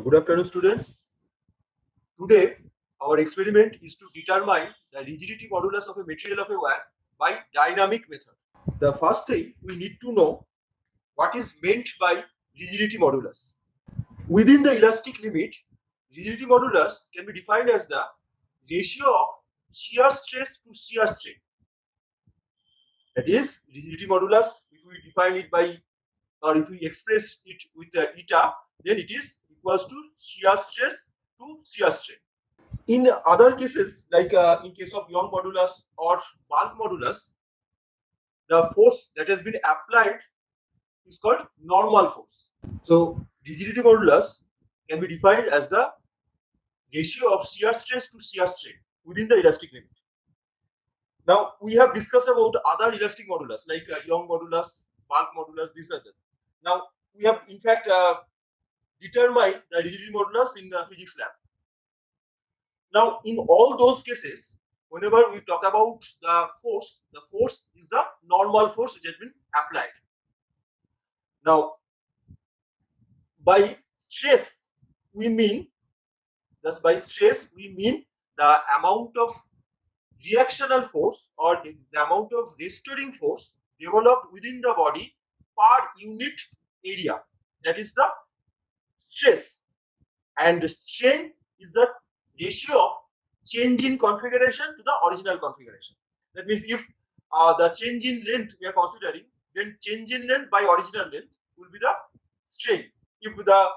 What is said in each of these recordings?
So good afternoon, students. Today, our experiment is to determine the rigidity modulus of a material of a wire by dynamic method. The first thing we need to know what is meant by rigidity modulus. Within the elastic limit, rigidity modulus can be defined as the ratio of shear stress to shear strain. That is, rigidity modulus, if we define it by, or if we express it with eta, then it is equals to shear stress to shear strain. In other cases, like in case of Young modulus or bulk modulus, the force that has been applied is called normal force. So rigidity modulus can be defined as the ratio of shear stress to shear strain within the elastic limit. Now we have discussed about other elastic modulus like Young modulus, bulk modulus, these are them. Now we have in fact determined the rigidity modulus in the physics lab. Now in all those cases, whenever we talk about the force is the normal force which has been applied. Now by stress we mean the amount of reactional force or the amount of restoring force developed within the body per unit area. That is the stress, and strain is the ratio of change in configuration to the original configuration. That means if the change in length we are considering, then change in length by original length will be the strain. If the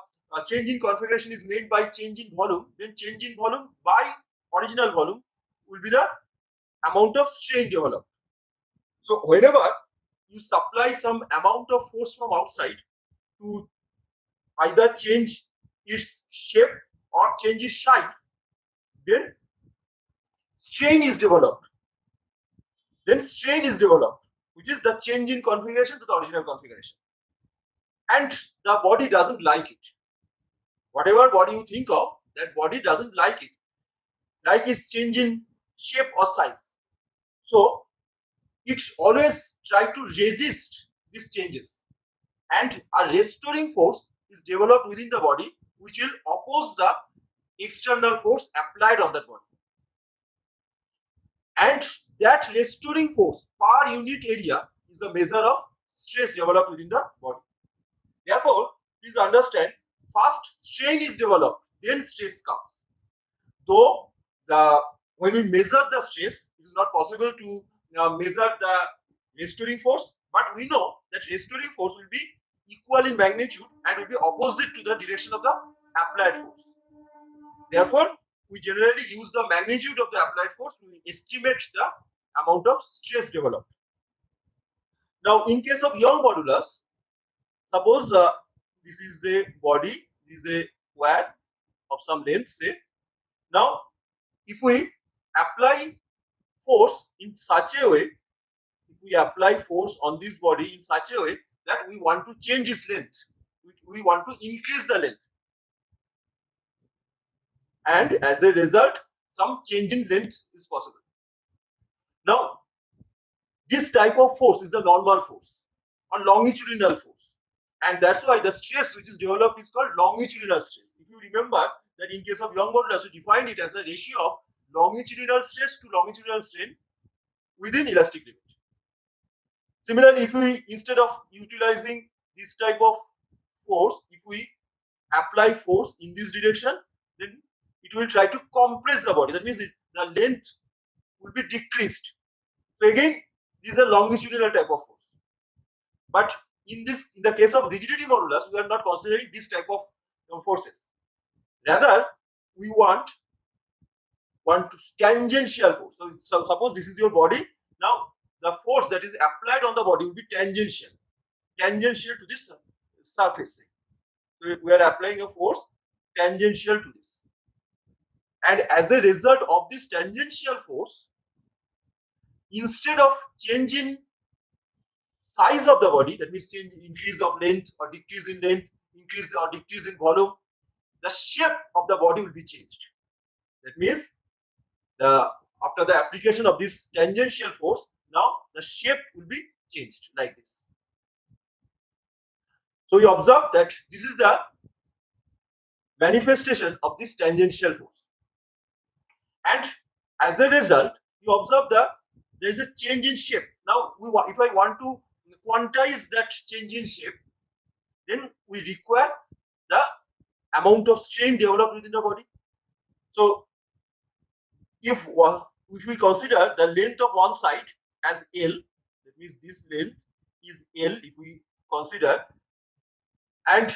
change in configuration is made by change in volume, then change in volume by original volume will be the amount of strain developed. So whenever you supply some amount of force from outside to either change its shape or change its size, then strain is developed. Which is the change in configuration to the original configuration. And the body doesn't like it. Whatever body you think of, that body doesn't like it. Like it's changing shape or size. So it always try to resist these changes. And a restoring force is developed within the body which will oppose the external force applied on that body. And that restoring force per unit area is the measure of stress developed within the body. Therefore, please understand, first strain is developed, then stress comes. Though when we measure the stress, it is not possible to measure the restoring force, but we know that restoring force will be equal in magnitude and will be opposite to the direction of the applied force. Therefore, we generally use the magnitude of the applied force to estimate the amount of stress developed. Now, in case of Young modulus, suppose this is the body, this is a wire of some length, say. Now, if we apply force in such a way, if we apply force on this body in such a way that we want to change its length, we want to increase the length, and as a result, some change in length is possible. Now, this type of force is the normal force or longitudinal force, and that's why the stress which is developed is called longitudinal stress. If you remember that in case of Young modulus, we defined it as a ratio of longitudinal stress to longitudinal strain within elastic limit. Similarly, if we, instead of utilizing this type of force, if we apply force in this direction, then it will try to compress the body. That means the length will be decreased. So again, this is a longitudinal type of force. But in the case of rigidity modulus, we are not considering this type of forces. Rather, we want tangential force. So suppose this is your body. Now the force that is applied on the body will be tangential to this surface. So we are applying a force tangential to this. And as a result of this tangential force, instead of changing size of the body, that means increase of length or decrease in length, increase or decrease in volume, the shape of the body will be changed. That means after the application of this tangential force, now the shape will be changed like this. So you observe that this is the manifestation of this tangential force. And as a result, you observe that there is a change in shape. Now, if I want to quantize that change in shape, then we require the amount of strain developed within the body. So, if we consider the length of one side as L, that means this length is L, if we consider, and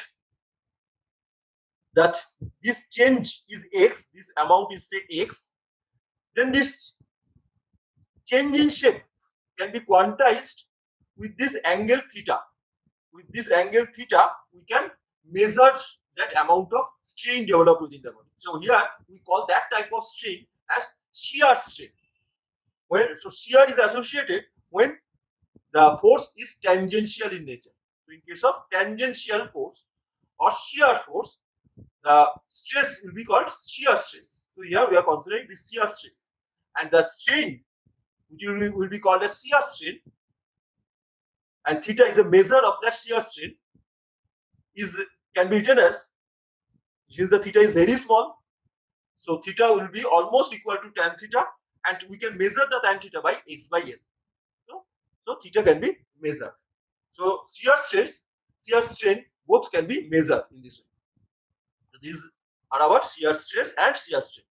that this change is X, this amount is say X, then this change in shape can be quantized with this angle theta. With this angle theta, we can measure that amount of strain developed within the body. So here we call that type of strain as shear strain. So shear is associated when the force is tangential in nature. So in case of tangential force or shear force, the stress will be called shear stress. So here we are considering the shear stress, and the strain, which will be called as shear strain, and theta is a measure of that shear strain, can be written as, since the theta is very small, so theta will be almost equal to tan theta, and we can measure the tan theta by x by L. So theta can be measured. So shear strain both can be measured in this way. So these are our shear stress and shear strain.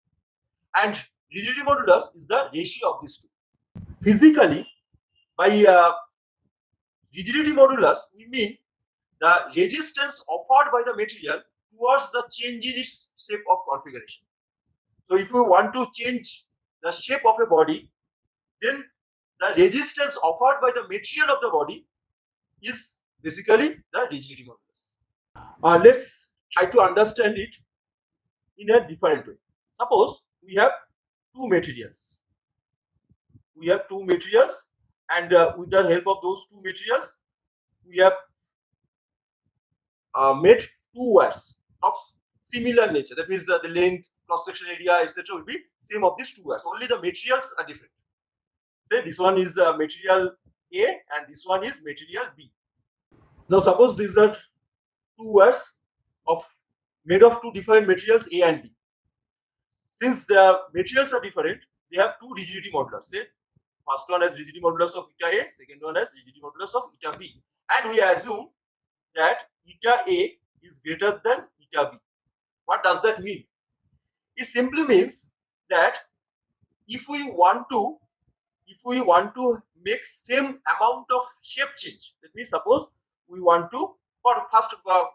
And rigidity modulus is the ratio of these two. Physically, by rigidity modulus, we mean the resistance offered by the material towards the change in its shape of configuration. So if we want to change the shape of a body, then the resistance offered by the material of the body is basically the rigidity modulus. Let's try to understand it in a different way. Suppose we have two materials. And with the help of those two materials, we have made two wires of similar nature. That means the length, cross-section area, etc. will be same of these two wires. Only the materials are different. Say this one is material A and this one is material B. Now suppose these are two wires made of two different materials A and B. Since the materials are different, they have two rigidity modulus. Say first one has rigidity modulus of eta A, second one has rigidity modulus of eta B. And we assume that eta A is greater than eta B. What does that mean? It simply means that if we want to make same amount of shape change, that means suppose we want to, or first,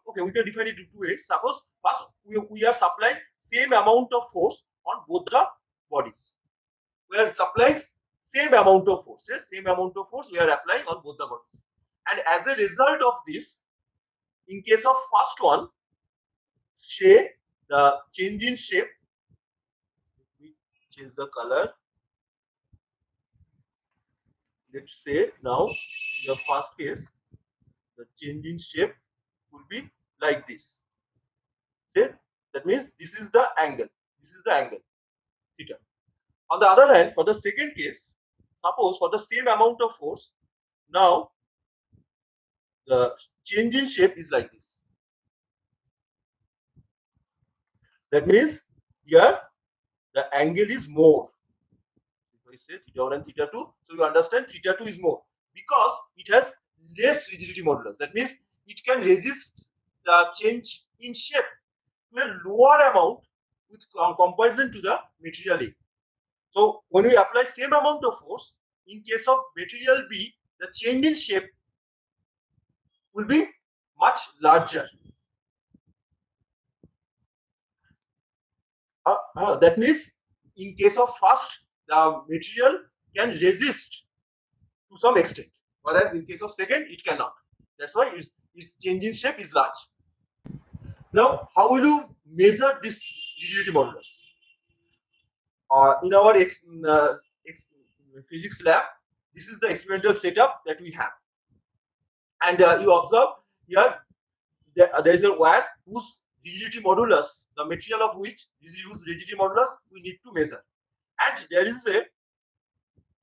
okay, we can define it in two ways. Suppose first we are supplying same amount of force on both the bodies. We are supplying same amount of force. Yes, same amount of force we are applying on both the bodies. And as a result of this, in case of first one, say the change in shape, we change the color. Let's say now in the first case, the change in shape will be like this. Say that means this is the angle. This is the angle theta. On the other hand, for the second case, suppose for the same amount of force, now the change in shape is like this. That means here the angle is more. If I say theta 1 and theta 2, so you understand theta 2 is more because it has less rigidity modulus. That means it can resist the change in shape to a lower amount with comparison to the material A. So when we apply same amount of force, in case of material B, the change in shape will be much larger. That means in case of first, the material can resist to some extent, whereas in case of second, it cannot. That's why its change in shape is large. Now, how will you measure this rigidity modulus? In our physics lab, this is the experimental setup that we have. And you observe here, there is a wire whose rigidity modulus, the material of which whose rigidity modulus we need to measure. And there is a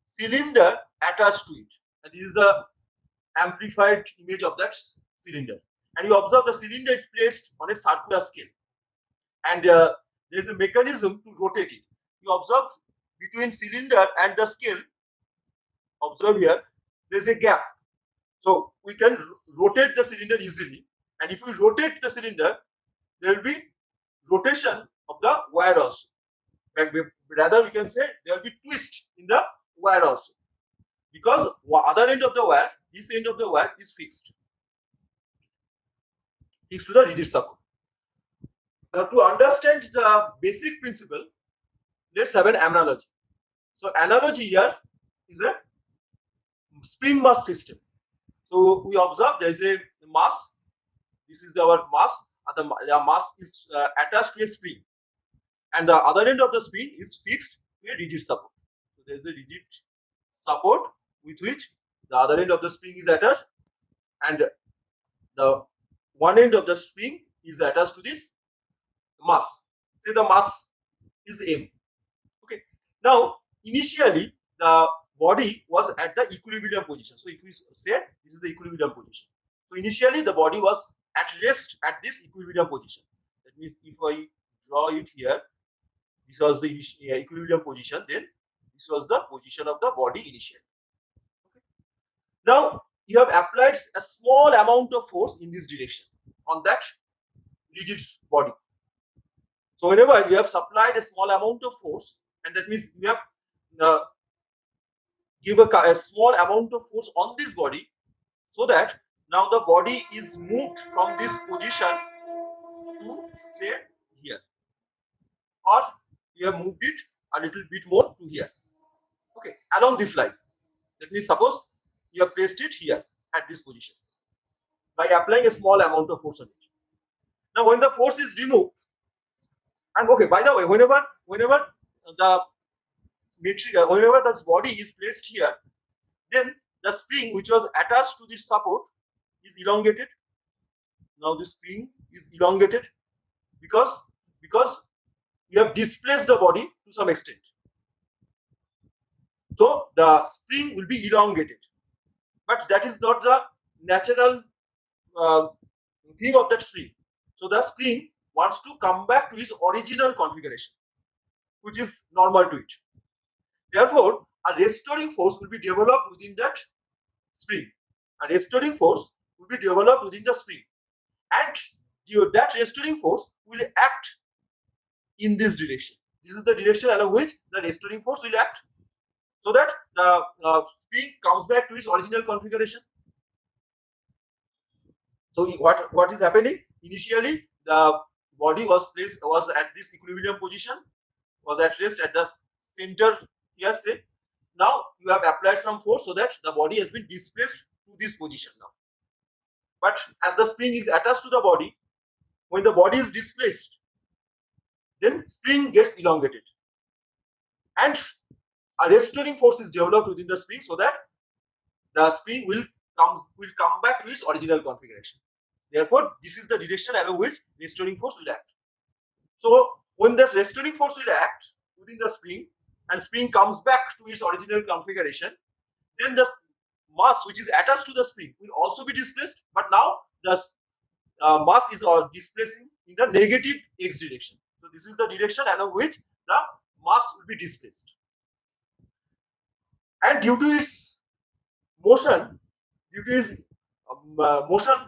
cylinder attached to it. And this is the amplified image of that cylinder. And you observe the cylinder is placed on a circular scale. and there is a mechanism to rotate it. You observe between cylinder and the scale. Observe here, there is a gap. So we can rotate the cylinder easily, and if we rotate the cylinder, there will be rotation of the wire also. Rather, we can say there will be twist in the wire also, because other end of the wire, this end of the wire is fixed to the rigid support. Now, to understand the basic principle, let's have an analogy. So, analogy here is a spring mass system. So, we observe there is a mass. This is our mass, and the mass is attached to a spring, and the other end of the spring is fixed to a rigid support. So, there is a rigid support with which the other end of the spring is attached, and the one end of the spring is attached to this mass. Say the mass is M. Okay. Now, initially the body was at the equilibrium position. So, if we say this is the equilibrium position, so initially the body was at rest at this equilibrium position. That means if I draw it here, this was the equilibrium position. Then this was the position of the body initially. Okay. Now, you have applied a small amount of force in this direction on that rigid body. So whenever you have supplied a small amount of force, and that means you have give a small amount of force on this body, so that now the body is moved from this position to say here, or you have moved it a little bit more to here. Okay, along this line. That means suppose you have placed it here at this position by applying a small amount of force on it. Now, when the force is removed, and okay, by the way, whenever the material, whenever this body is placed here, then the spring which was attached to this support is elongated. Now the spring is elongated because you have displaced the body to some extent. So the spring will be elongated, but that is not the natural thing of that spring. So the spring wants to come back to its original configuration, which is normal to it. Therefore, a restoring force will be developed within that spring. A restoring force will be developed within the spring, and that restoring force will act in this direction. This is the direction along which the restoring force will act, so that the spring comes back to its original configuration. So what is happening? Initially, the body was at this equilibrium position, was at rest at the center here. Say now you have applied some force so that the body has been displaced to this position now. But as the spring is attached to the body, when the body is displaced, then spring gets elongated, and a restoring force is developed within the spring, so that the spring will come back to its original configuration. Therefore, this is the direction along which restoring force will act. So when the restoring force will act within the spring, and spring comes back to its original configuration, then the mass which is attached to the spring will also be displaced, but now the mass is displacing in the negative x direction. So this is the direction along which the mass will be displaced, and due to its motion,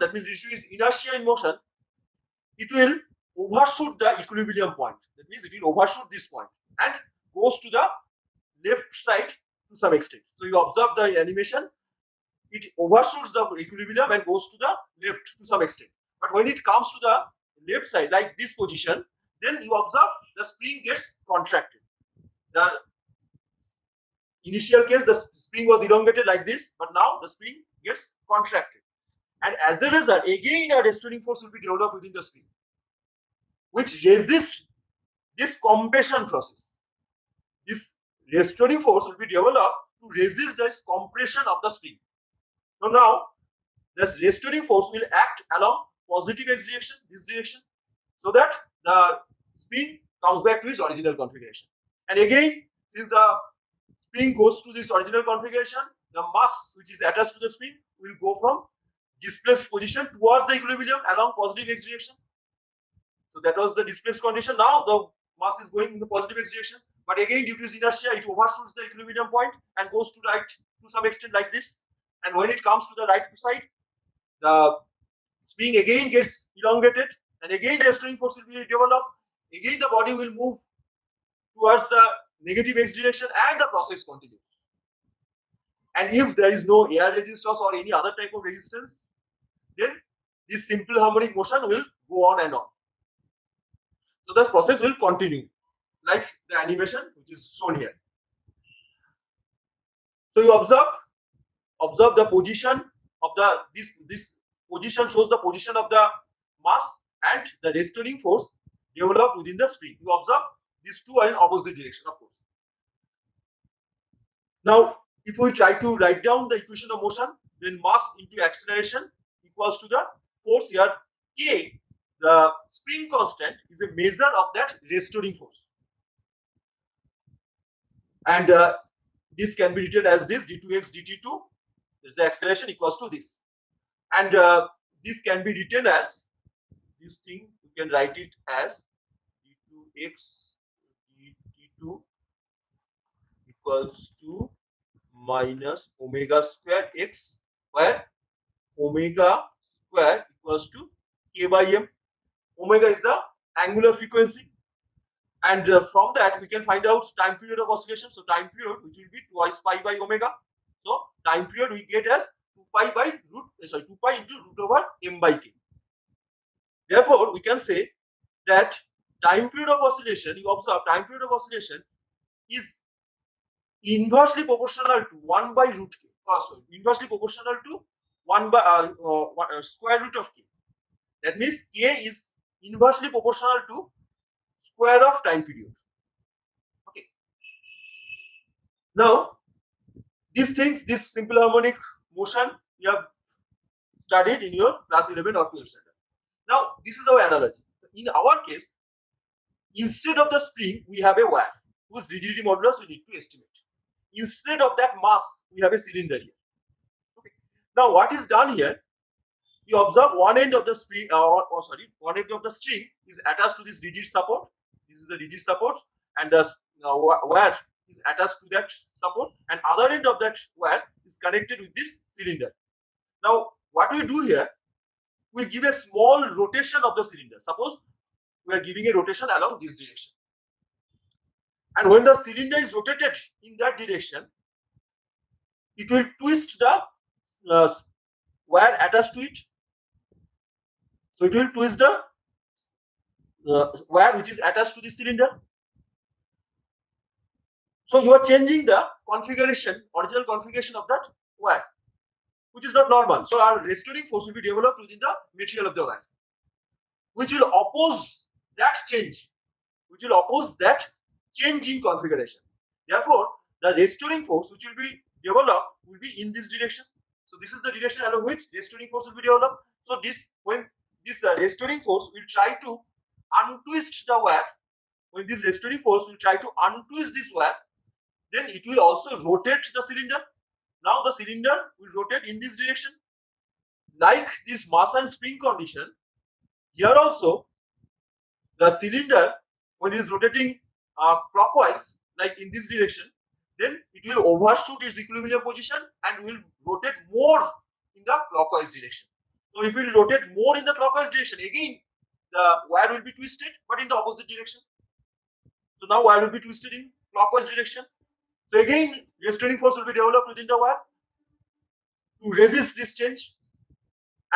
that means due to its inertia in motion, it will overshoot the equilibrium point. That means it will overshoot this point and goes to the left side to some extent. So you observe the animation, it overshoots the equilibrium and goes to the left to some extent. But when it comes to the left side, like this position, then you observe the spring gets contracted. The initial case, the spring was elongated like this, but now the spring gets contracted. And as a result, again a restoring force will be developed within the spring, which resists this compression process. This restoring force will be developed to resist this compression of the spring. So now, this restoring force will act along positive x direction, this direction, so that the spring comes back to its original configuration. And again, since the spring goes to this original configuration, the mass which is attached to the spring will go from displaced position towards the equilibrium along positive x direction. So that was the displaced condition. Now the mass is going in the positive x direction, but again due to its inertia, it overshoots the equilibrium point and goes to right to some extent like this. And when it comes to the right side, the spring again gets elongated, and again restoring force will be developed. Again the body will move towards the negative x direction, and the process continues. And if there is no air resistance or any other type of resistance, then this simple harmonic motion will go on and on. So the process will continue like the animation which is shown here. So you observe the position of the this position shows the position of the mass and the restoring force developed within the spring. You observe these two are in opposite direction, of course. Now, if we try to write down the equation of motion, then mass into acceleration equals to the force here K, the spring constant, is a measure of that restoring force. And this can be written as this d2x dt2 is the acceleration equals to this. And this can be written as this thing, you can write it as d2x dt2 equals to minus omega square x, where omega square equals to k by m. Omega is the angular frequency, and from that we can find out time period of oscillation. So time period, which will be twice pi by omega. So time period we get as 2 pi by 2 pi into root over m by k. Therefore, we can say that time period of oscillation, you observe time period of oscillation is inversely proportional to 1 by root k. Inversely proportional to 1 by square root of k. That means k is inversely proportional to square of time period. Okay. Now, these things, this simple harmonic motion, you have studied in your class 11 or 12 standard. Now, this is our analogy. In our case, instead of the spring, we have a wire whose rigidity modulus we need to estimate. Instead of that mass, we have a cylinder here. Okay. Now, what is done here? You observe one end of the spring, one end of the string is attached to this rigid support. This is the rigid support, and the wire is attached to that support, and other end of that wire is connected with this cylinder. Now, what we do here, we give a small rotation of the cylinder. Suppose we are giving a rotation along this direction, and when the cylinder is rotated in that direction, it will twist the wire attached to it. So it will twist the wire which is attached to the cylinder. So you are changing the configuration, original configuration of that wire, which is not normal. So our restoring force will be developed within the material of the wire, which will oppose that change, in configuration. Therefore, the restoring force which will be developed will be in this direction. So this is the direction along which restoring force will be developed. So when this restoring force will try to untwist the wire, when this restoring force will try to untwist this wire, then it will also rotate the cylinder. Now the cylinder will rotate in this direction. Like this mass and spring condition, here also the cylinder, when it is rotating clockwise, like in this direction, then it will overshoot its equilibrium position and will rotate more in the clockwise direction. So if it will rotate more in the clockwise direction, again the wire will be twisted, but in the opposite direction. So now wire will be twisted in clockwise direction. So again, restoring force will be developed within the wire to resist this change.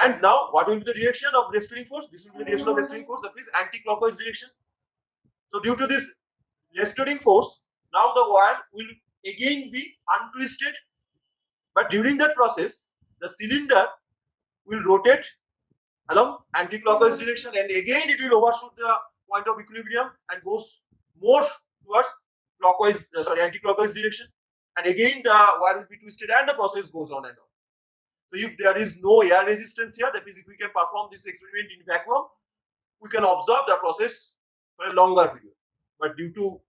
And now, what will be the direction of restoring force? This will be the direction of restoring force, that means anti-clockwise direction. So due to this restoring force, now the wire will again be untwisted. But during that process, the cylinder will rotate along anti-clockwise direction, and again it will overshoot the point of equilibrium and goes more towards anti-clockwise direction. And again the wire will be twisted and the process goes on and on. So if there is no air resistance here, that means if we can perform this experiment in vacuum, we can observe the process for a longer period. But due to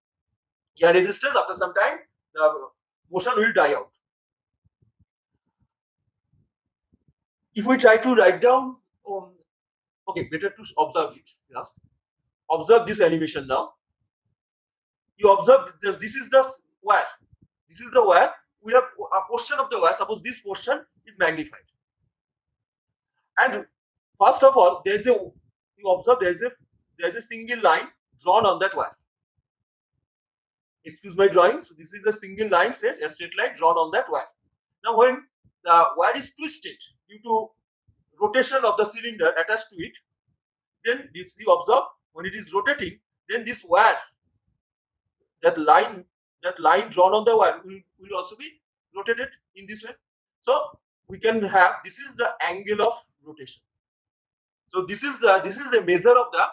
air resistance, after some time, the motion will die out. If we try to write down, okay, better to observe it first. Observe this animation now. You observe this is the wire. This is the wire. We have a portion of the wire. Suppose this portion is magnified. And first of all, you observe there's a single line drawn on that wire. Excuse my drawing. So this is a single line, says a straight line drawn on that wire. Now when the wire is twisted due to rotation of the cylinder attached to it, then you observe when it is rotating, then this wire, that line drawn on the wire will also be rotated in this way. So we can have, this is the angle of rotation. So this is the measure of the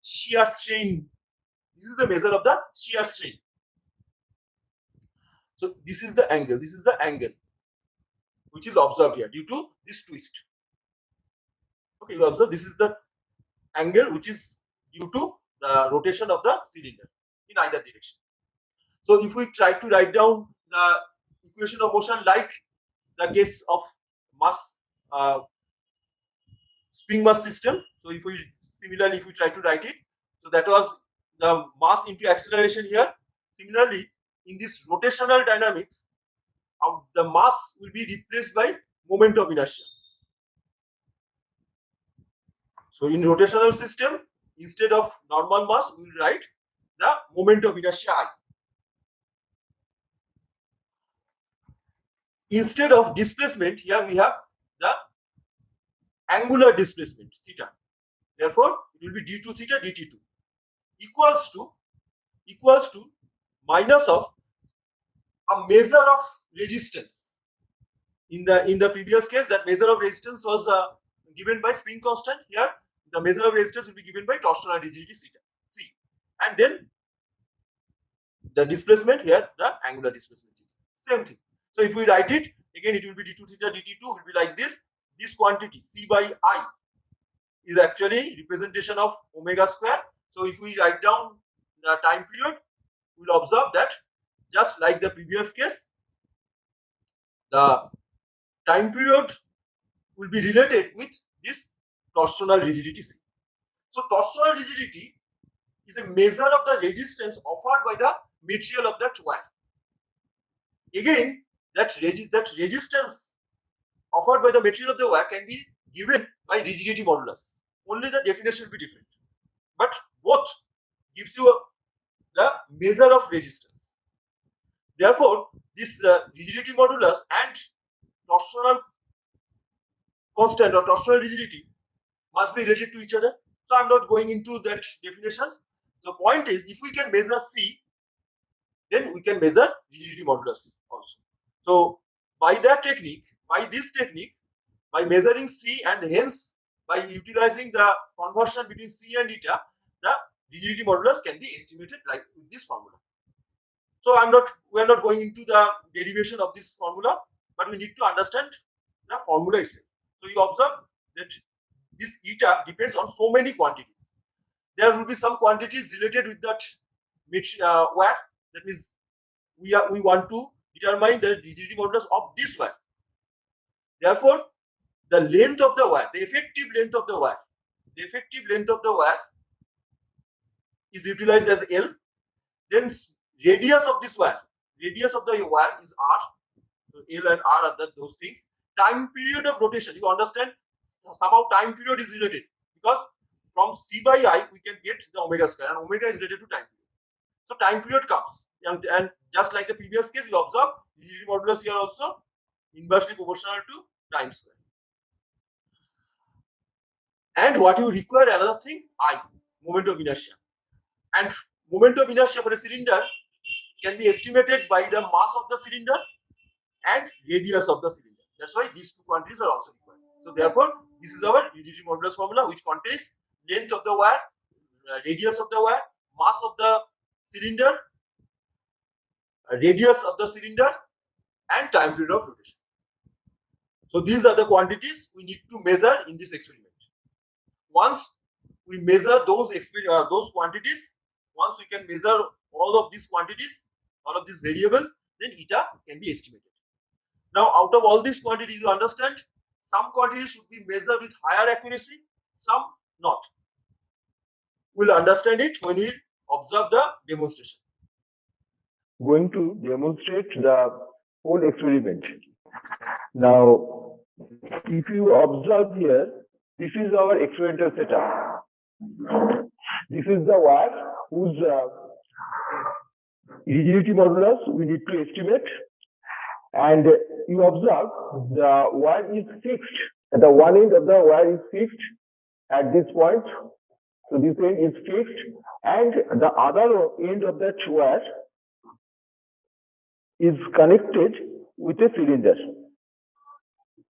shear strain. This is the measure of the shear strain. So this is the angle. This is the angle which is observed here due to this twist. Okay, you observe this is the angle which is due to the rotation of the cylinder in either direction. So if we try to write down the equation of motion like the case of mass spring mass system, so if we try to write it, so that was the mass into acceleration here. Similarly, in this rotational dynamics, the mass will be replaced by moment of inertia. So in rotational system, instead of normal mass, we will write the moment of inertia I. Instead of displacement, here we have the angular displacement theta. Therefore, it will be d2 theta dt2 equals to minus of a measure of resistance. In the previous case, that measure of resistance was given by spring constant. Here, the measure of resistance will be given by torsional rigidity theta c, and then the displacement here, the angular displacement. Same thing. So if we write it again, it will be d2 theta dt2 will be like this. This quantity c by I is actually representation of omega square. So if we write down the time period, we will observe that just like the previous case, the time period will be related with this torsional rigidity C. So torsional rigidity is a measure of the resistance offered by the material of that wire. Again, that resistance offered by the material of the wire can be given by rigidity modulus. Only the definition will be different, but both gives you the measure of resistance. Therefore, this rigidity modulus and torsional constant or torsional rigidity must be related to each other. So I'm not going into that definitions. The point is, if we can measure C, then we can measure rigidity modulus also. So by this technique, by measuring C and hence by utilizing the conversion between C and eta, the rigidity modulus can be estimated like with this formula. So we are not going into the derivation of this formula, but we need to understand the formula itself. So you observe that this eta depends on so many quantities. There will be some quantities related with that wire. That means we want to determine the rigidity modulus of this wire. Therefore, the length of the wire, the effective length of the wire is utilized as L. Then radius of this wire, is R. So L and R are those things. Time period of rotation, you understand, somehow time period is related, because from C by I we can get the omega square, and omega is related to time period. So time period comes, and just like the previous case, you observe rigidity modulus here also inversely proportional to time square. And what you require, another thing, I, moment of inertia. And moment of inertia for a cylinder can be estimated by the mass of the cylinder and radius of the cylinder. That's why these two quantities are also required. So therefore, this is our rigidity modulus formula, which contains length of the wire, radius of the wire, mass of the cylinder, radius of the cylinder, and time period of rotation. So these are the quantities we need to measure in this experiment. Once we measure those quantities, once we can measure all of these quantities, all of these variables, then eta can be estimated. Now, out of all these quantities, you understand, some quantities should be measured with higher accuracy, some not. We'll understand it when we observe the demonstration. Going to demonstrate the whole experiment. Now, if you observe here, this is our experimental setup. This is the wire whose rigidity modulus we need to estimate. And you observe the wire is fixed. The one end of the wire is fixed at this point. So this end is fixed, and the other end of that wire is connected with a cylinder.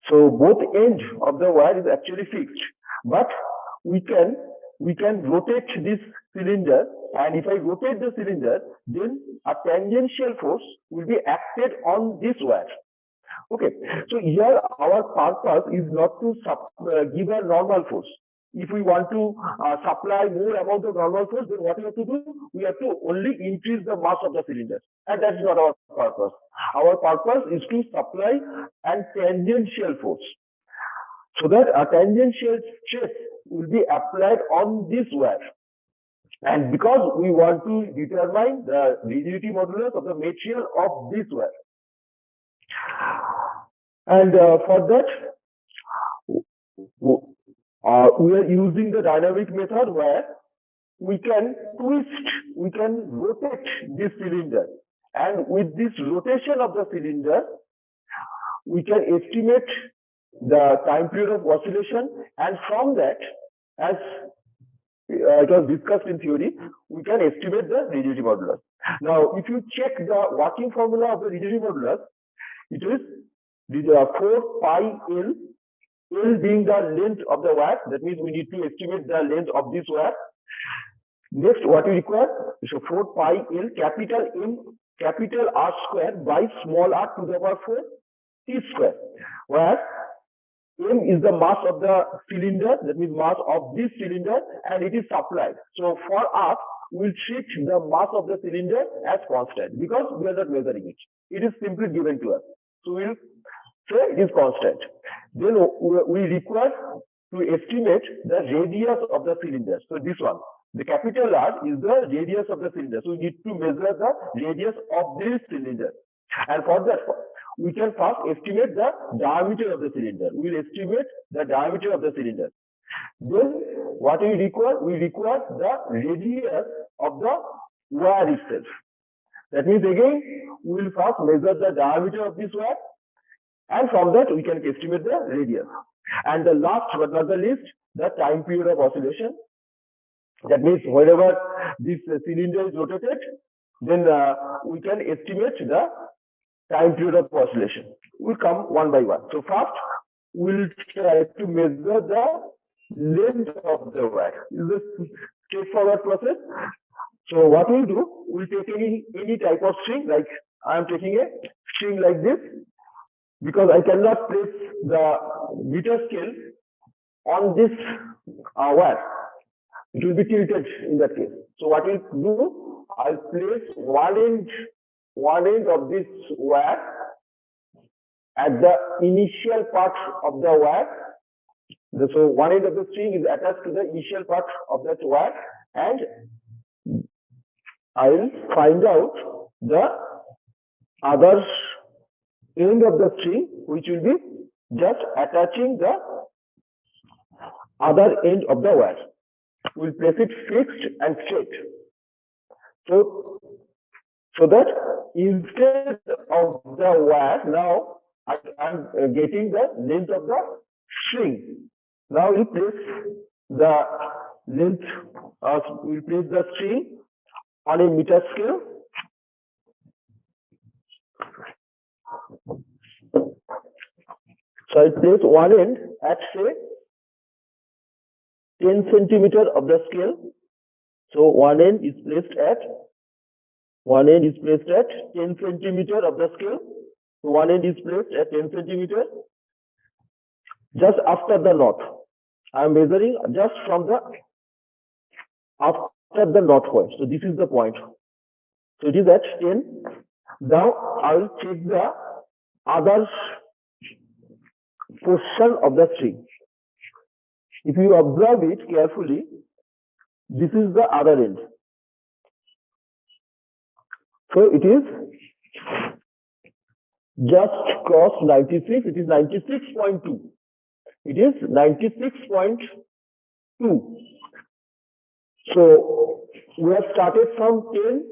So both ends of the wire is actually fixed, but we can rotate this cylinder, and if I rotate the cylinder, then a tangential force will be acted on this wire. Okay, so here our purpose is not to give a normal force. If we want to supply more amount of normal force, then what we have to do? We have to only increase the mass of the cylinder, and that's not our purpose. Our purpose is to supply a tangential force, so that a tangential stress will be applied on this wire. And because we want to determine the rigidity modulus of the material of this wire, and for that, we are using the dynamic method where we can twist, we can rotate this cylinder, and with this rotation of the cylinder, we can estimate the time period of oscillation, and from that, as it was discussed in theory, we can estimate the rigidity modulus. Now, if you check the working formula of the rigidity modulus, it is 4 pi L, L being the length of the wire. That means we need to estimate the length of this wire. Next, what we require is 4 pi L capital M capital R square by small r to the power 4 T square, where M is the mass of the cylinder, that means mass of this cylinder, and it is supplied. So for us, we'll treat the mass of the cylinder as constant because we are not measuring it. It is simply given to us. So we'll say it is constant. Then we require to estimate the radius of the cylinder. So this one, the capital R is the radius of the cylinder. So we need to measure the radius of this cylinder. And for that, we can first estimate the diameter of the cylinder. We will estimate the diameter of the cylinder. Then what we require? We require the radius of the wire itself. That means again, we will first measure the diameter of this wire, and from that we can estimate the radius. And the last but not the least, the time period of oscillation. That means whenever this cylinder is rotated, then we can estimate the time period of oscillation. We'll come one by one. So first, we'll try to measure the length of the wire. This is a straightforward process. So what we'll do, we'll take any type of string, like I am taking a string like this, because I cannot place the meter scale on this wire. It will be tilted in that case. So what we'll do, I'll place one end of this wire at the initial part of the wire. So one end of the string is attached to the initial part of that wire, and I will find out the other end of the string, which will be just attaching the other end of the wire. We'll place it fixed and straight. So that instead of the wire, now I'm getting the length of the string. Now we'll place the length, we'll place the string on a meter scale. So I place one end at say 10 centimeter of the scale. So one end is placed at 10 centimeter of the scale. So one end is placed at 10 centimeter. Just after the knot, I am measuring just from the after the knot point. So this is the point. So it is at 10. Now I will check the other portion of the string. If you observe it carefully, This is the other end. So it is just crossed 96. It is 96.2. It is 96.2. So we have started from 10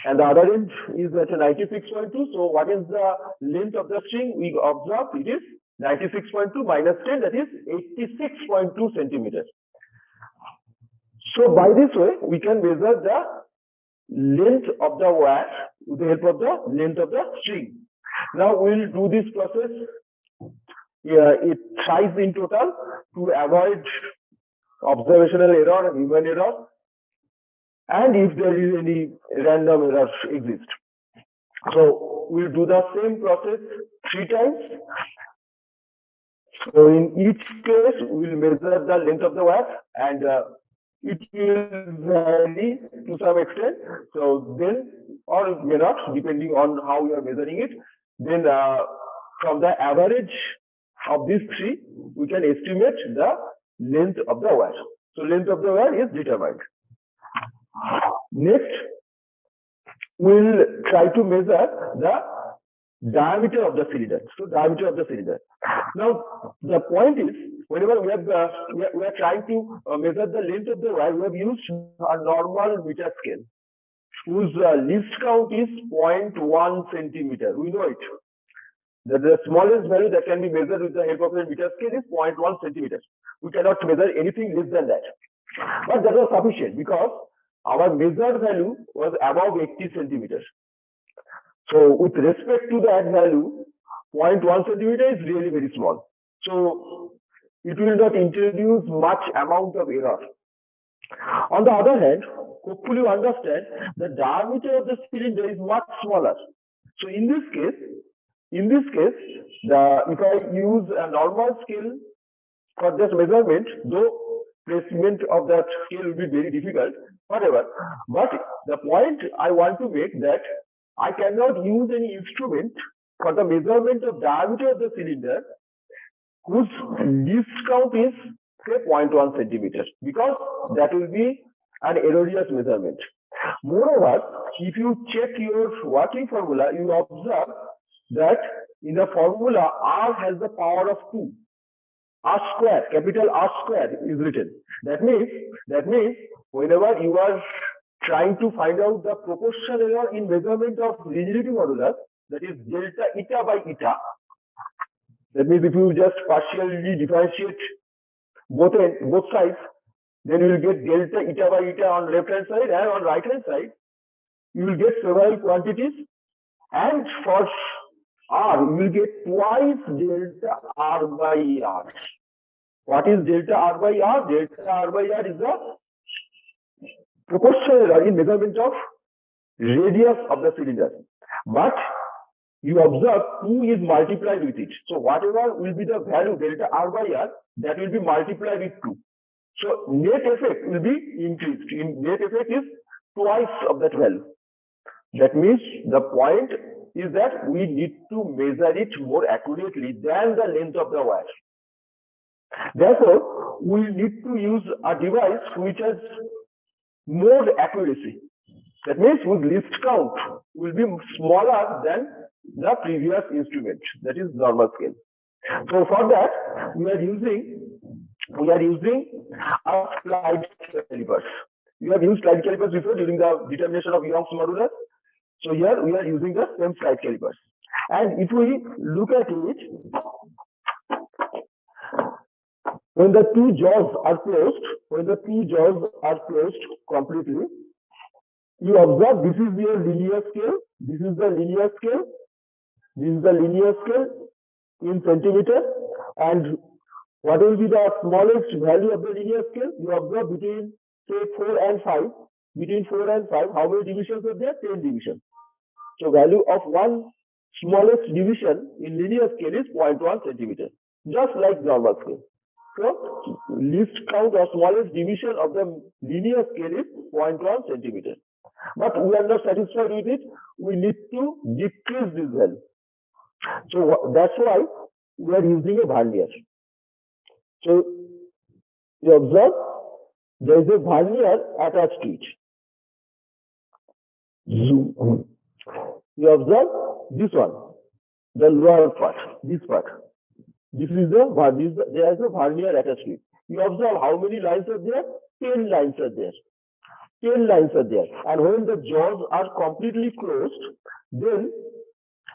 and the other end is at 96.2. So what is the length of the string? We observe it is 96.2 minus 10, that is 86.2 centimeters. So by this way, we can measure the length of the wire with the help of the length of the string. Now we'll do this process it thrice in total to avoid observational error, human error, and if there is any random error exist. So we'll do the same process 3 times. So in each case, we'll measure the length of the wire and it will vary to some extent. So then, or it may not, depending on how you are measuring it. Then from the average of these 3, we can estimate the length of the wire. So length of the wire is determined. Next, we'll try to measure the diameter of the cylinder. So diameter of the cylinder. Now the point is, whenever we are trying to measure the length of the wire, we have used a normal meter scale whose least count is 0.1 centimeter. We know it. The smallest value that can be measured with the help of a meter scale is 0.1 centimeter. We cannot measure anything less than that. But that was sufficient because our measured value was above 80 centimeters. So with respect to that value, 0.1 centimeter is really very small. So it will not introduce much amount of error. On the other hand, hopefully you understand the diameter of the cylinder is much smaller. So in this case, if I use a normal scale for this measurement, though placement of that scale will be very difficult, whatever. But the point I want to make that I cannot use any instrument for the measurement of diameter of the cylinder whose least count is say 0.1 centimeter, because that will be an erroneous measurement. Moreover, if you check your working formula, you observe that in the formula R has the power of 2. R square, capital R square is written. That means whenever you are trying to find out the proportion error in measurement of rigidity modulus, that is delta eta by eta. That means if you just partially differentiate both sides, then you will get delta eta by eta on left hand side, and on right hand side you will get several quantities, and for R you will get twice delta R by R. What is delta R by R? Delta R by R is the proportional error in measurement of radius of the cylinder. But you observe 2 is multiplied with it. So whatever will be the value delta R by R, that will be multiplied with 2. So net effect will be increased. Net effect is twice of that value. That means the point is that we need to measure it more accurately than the length of the wire. Therefore, we need to use a device which has more accuracy. That means with least count will be smaller than the previous instrument, that is normal scale. So for that, we are using a slide calipers. We have used slide calipers before during the determination of Young's modulus. So here we are using the same slide calipers. And if we look at it, when the 2 jaws are closed completely, you observe this is your linear scale, this is the linear scale, this is the linear scale in centimeter, and what will be the smallest value of the linear scale? You observe between say 4 and 5. Between 4 and 5, how many divisions are there? 10 divisions. So value of one smallest division in linear scale is 0.1 centimeter, just like normal scale. So least count or smallest division of the linear scale is 0.1 centimeter. But we are not satisfied with it. We need to decrease this value. So that's why we are using a vernier. So you observe there is a vernier attached to it. You observe this one, the lower part, this part. This is there is a vernier attached to it. You observe how many lines are there? 10 lines are there. 10 lines are there. And when the jaws are completely closed, then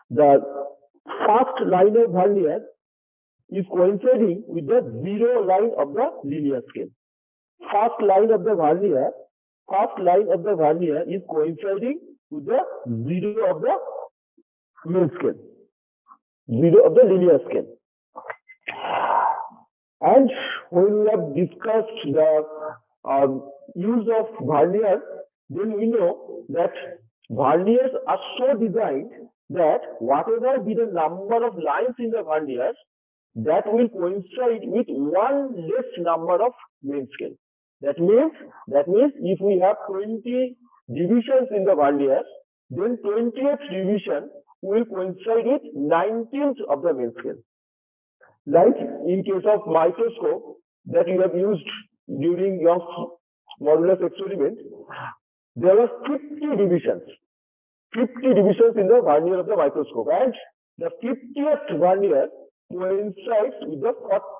the first line of vernier is coinciding with the zero line of the linear scale. First line of the vernier is coinciding with the zero of the main scale, zero of the linear scale. And when we have discussed the use of vernier, then we know that verniers are so designed that whatever be the number of lines in the vernier, that will coincide with one less number of main scale. That means if we have 20 divisions in the vernier, then 20th division will coincide with 19th of the main scale. Like in case of microscope that you have used during your modulus experiment, there are 50 divisions in the vernier of the microscope, and the 50th vernier coincides with the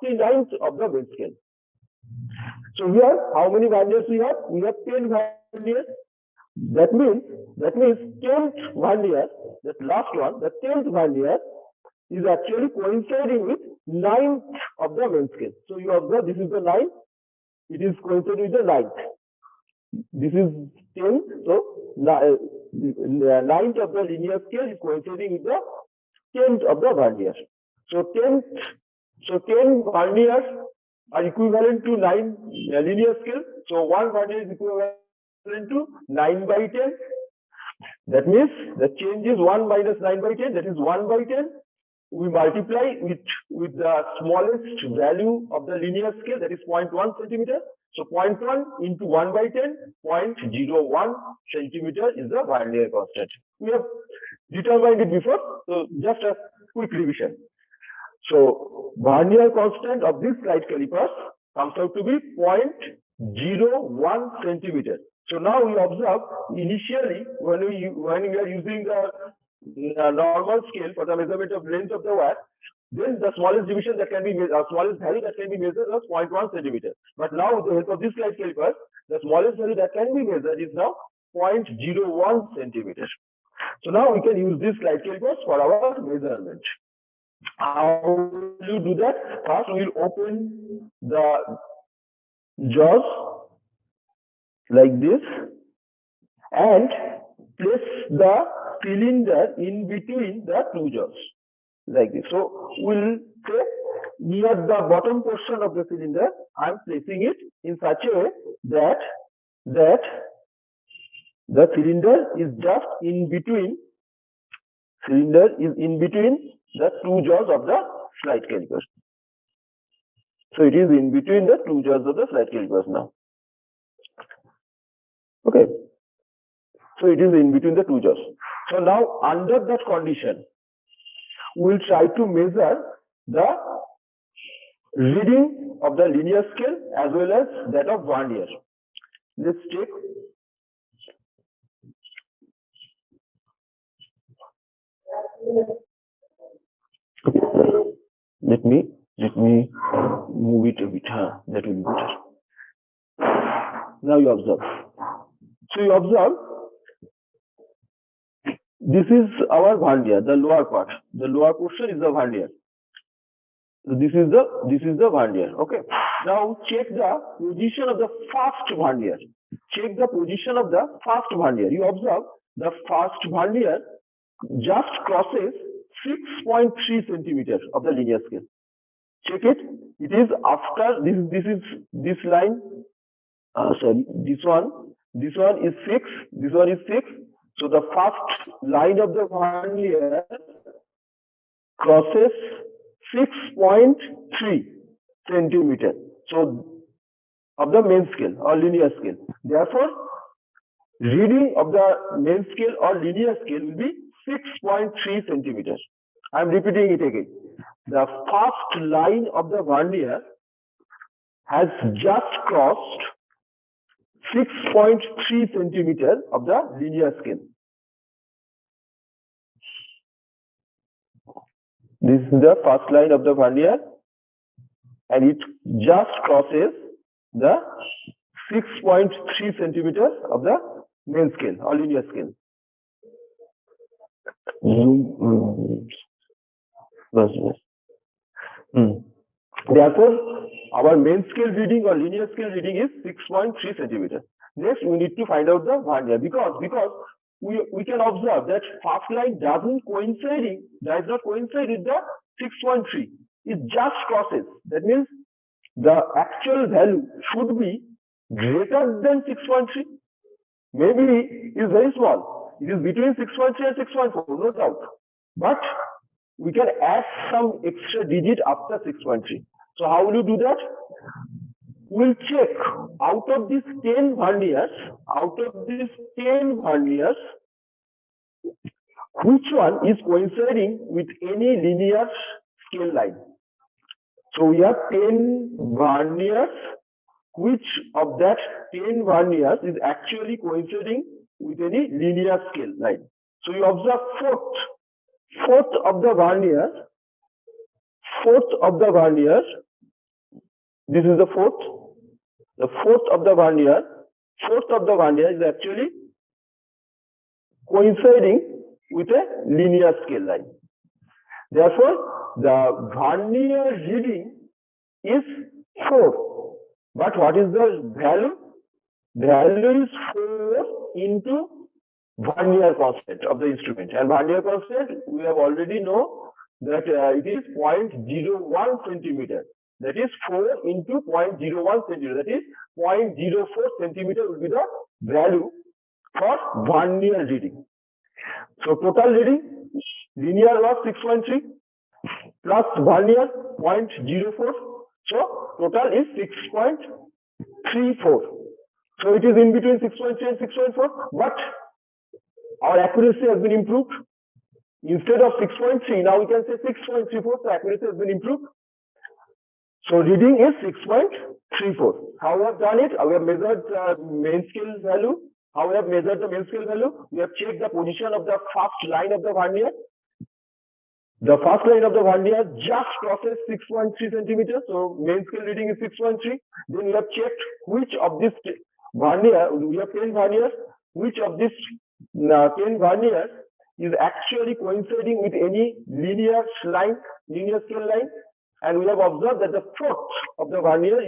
49th of the main scale. So here, how many verniers we have? We have 10 verniers. That means 10th vernier, that last one, the 10th vernier is actually coinciding with 9th of the main scale. So you observe this is the 9th, it is coinciding with the 9th. This is 10th, so 9th of the linear scale is coinciding with the 10th of the vernier. So 10 verniers are equivalent to 9 linear scale. So one vernier is equivalent to 9 by 10. That means the change is 1 minus 9 by 10, that is 1 by 10. We multiply with the smallest value of the linear scale, that is 0.1 centimeter. So 0.1 into 1 by 10, 0.01 centimeter is the vernier constant. We have determined it before, so just a quick revision. So vernier constant of this slide calipers comes out to be 0.01 centimeter. So now we observe initially when we are using the normal scale for the measurement of length of the wire, then the smallest division that can be smallest value that can be measured was 0.1 centimeter. But now with the help of this slide caliper, the smallest value that can be measured is now 0.01 centimeter. So now we can use this slide calipers for our measurement. How will you do that? First, we will open the jaws like this and place the cylinder in between the two jaws like this. So we'll say near the bottom portion of the cylinder, I'm placing it in such a way that the cylinder is just in between. Cylinder is in between the two jaws of the slide calipers. So it is in between the two jaws of the slide calipers now. Okay. So it is in between the two jaws. So now under that condition, we will try to measure the reading of the linear scale as well as that of vernier. Let's take let me move it a bit. That will be better. Now you observe. So you observe, this is our vernier, the lower part. The lower portion is the vernier. So this is the vernier. Okay. Now check the position of the first vernier. Check the position of the first vernier. You observe the first vernier just crosses 6.3 centimeters of the linear scale. Check it. It is after this line. Sorry, this one is 6. This one is 6. So the first line of the vernier crosses 6.3 centimeter. So of the main scale or linear scale. Therefore, reading of the main scale or linear scale will be 6.3 centimeters. I am repeating it again. The first line of the vernier has just crossed 6.3 centimeter of the linear scale. This is the first line of the vernier, and it just crosses the 6.3 centimeters of the main scale or linear scale. Therefore, our main scale reading or linear scale reading is 6.3 centimeters. Next, we need to find out the vernier because we can observe that first line does not coincide with the 6.3. It just crosses. That means the actual value should be greater than 6.3. Maybe it is very small. It is between 6.3 and 6.4, no doubt. But we can add some extra digit after 6.3. So how will you do that? We'll check out of these 10 verniers, which one is coinciding with any linear scale line. So we have 10 verniers. Which of that 10 verniers is actually coinciding with any linear scale line? So you observe fourth of the verniers. This is the fourth. The fourth of the vernier is actually coinciding with a linear scale line. Therefore, the vernier reading is 4. But what is the value? The value is 4 into vernier constant of the instrument. And vernier constant, we have already know that it is 0.01 centimeter. That is 4 into 0.01 centimeter. That is 0.04 centimeter will be the value for vernier reading. So total reading, linear was 6.3 plus vernier 0.04. So total is 6.34. So it is in between 6.3 and 6.4. But our accuracy has been improved. Instead of 6.3, now we can say 6.34. So accuracy has been improved. So reading is 6.34. How we have done it? We have measured the main scale value. How we have measured the main scale value? We have checked the position of the first line of the vernier. The first line of the vernier just crosses 6.3 centimeters. So main scale reading is 6.3. Then we have checked which of this vernier, we have 10 verniers, which of this 10 verniers is actually coinciding with any linear scale line. And we have observed that the fourth of the vernier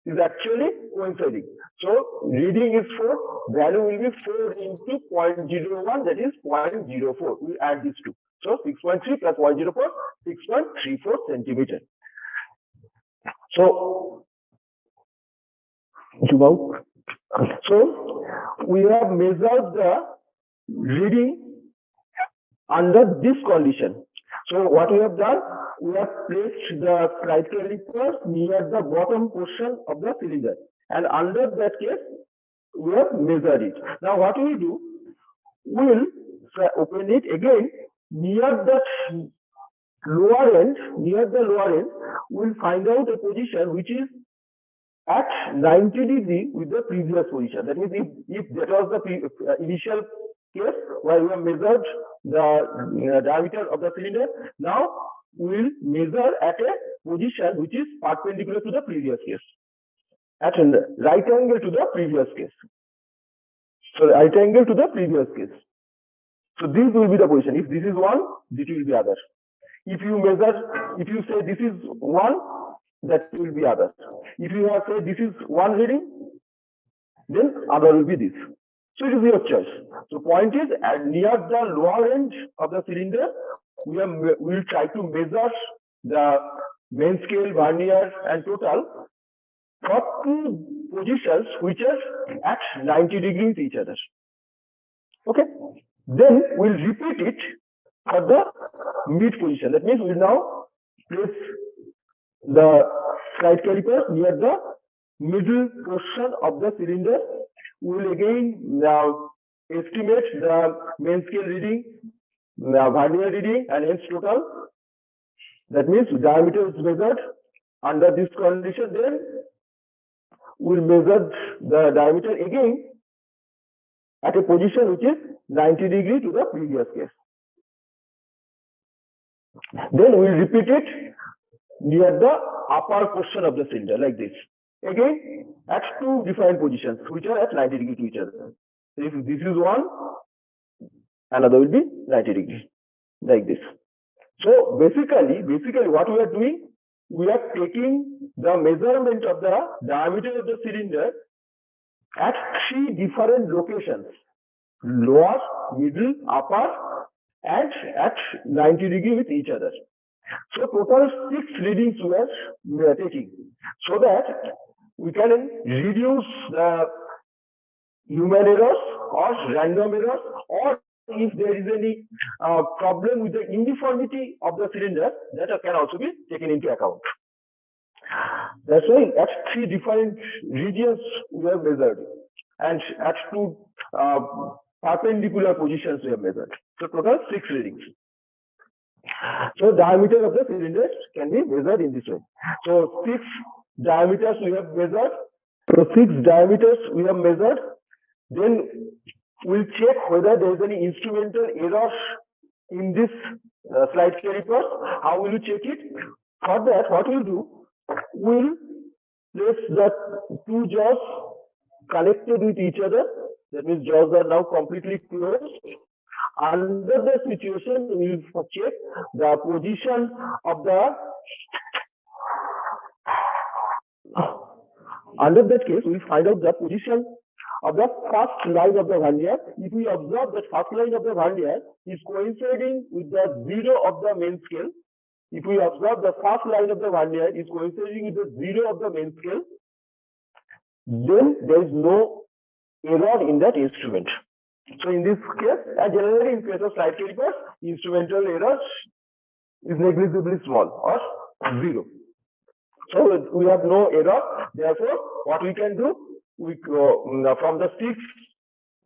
is actually coinciding. So reading is 4, value will be 4 into 0.01, that is 0.04. We add these two. So 6.3 plus 0.04, 6.34 centimeter. So we have measured the reading under this condition. So what we have done, we have placed the slide caliper near the bottom portion of the cylinder, and under that case, we have measured it. Now what we do, we'll open it again near the lower end, we'll find out a position which is at 90 degrees with the previous position. That means if that was the initial case where we have measured the diameter of the cylinder, now we will measure at a position which is perpendicular to the previous case, at a right angle to the previous case. So right angle to the previous case. So this will be the position. If this is 1, this will be other. If you say this is 1, that will be other. If you have said this is 1 reading, then other will be this. So it is your choice. So point is, at near the lower end of the cylinder, we will try to measure the main scale, vernier, and total for 2 positions which are at 90 degrees each other. Okay. Then we'll repeat it for the mid position. That means we'll now place the slide caliper near the middle portion of the cylinder. We will again estimate the main scale reading, the vernier reading, and hence total. That means diameter is measured under this condition. Then we'll measure the diameter again at a position which is 90 degree to the previous case. Then we'll repeat it near the upper portion of the cylinder like this. Again, at two different positions which are at 90 degree to each other. If this is one, another will be 90 degree like this. So basically what we are doing, we are taking the measurement of the diameter of the cylinder at three different locations: lower, middle, upper, and at 90 degree with each other. So total 6 readings we are taking, so that we can reduce the human errors or random errors, or if there is any problem with the uniformity of the cylinder, that can also be taken into account. That's why at 3 different regions we have measured, and at 2 perpendicular positions we have measured. So total 6 readings. So diameter of the cylinder can be measured in this way. So 6 diameters we have measured. So 6 diameters we have measured. Then we'll check whether there is any instrumental errors in this slide caliper. How will you check it? For that, what we'll do, we'll place the 2 jaws connected with each other. That means jaws are now completely closed. Under the situation, we will check the position of the. Under that case, we will find out the position of the first line of the vernier. If we observe that first line of the vernier is coinciding with the 0 of the main scale, if we observe the first line of the vernier is coinciding with the 0 of the main scale, then there is no error in that instrument. So in this case, and generally in case of slide calipers, instrumental error is negligibly small or 0. So we have no error. Therefore, what we can do, we go from the 6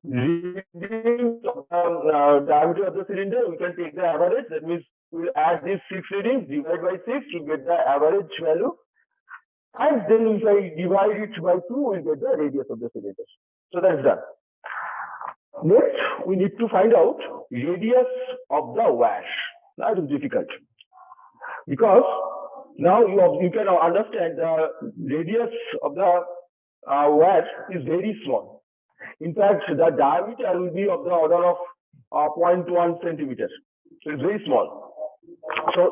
readings of the diameter of the cylinder, we can take the average. That means we will add these 6 readings, divide by 6 to get the average value. And then if I divide it by 2, we will get the radius of the cylinder. So that's done. Next, we need to find out radius of the wire. That is difficult, because now you can understand the radius of the wire is very small. In fact, the diameter will be of the order of 0.1 centimeters. So it's very small. So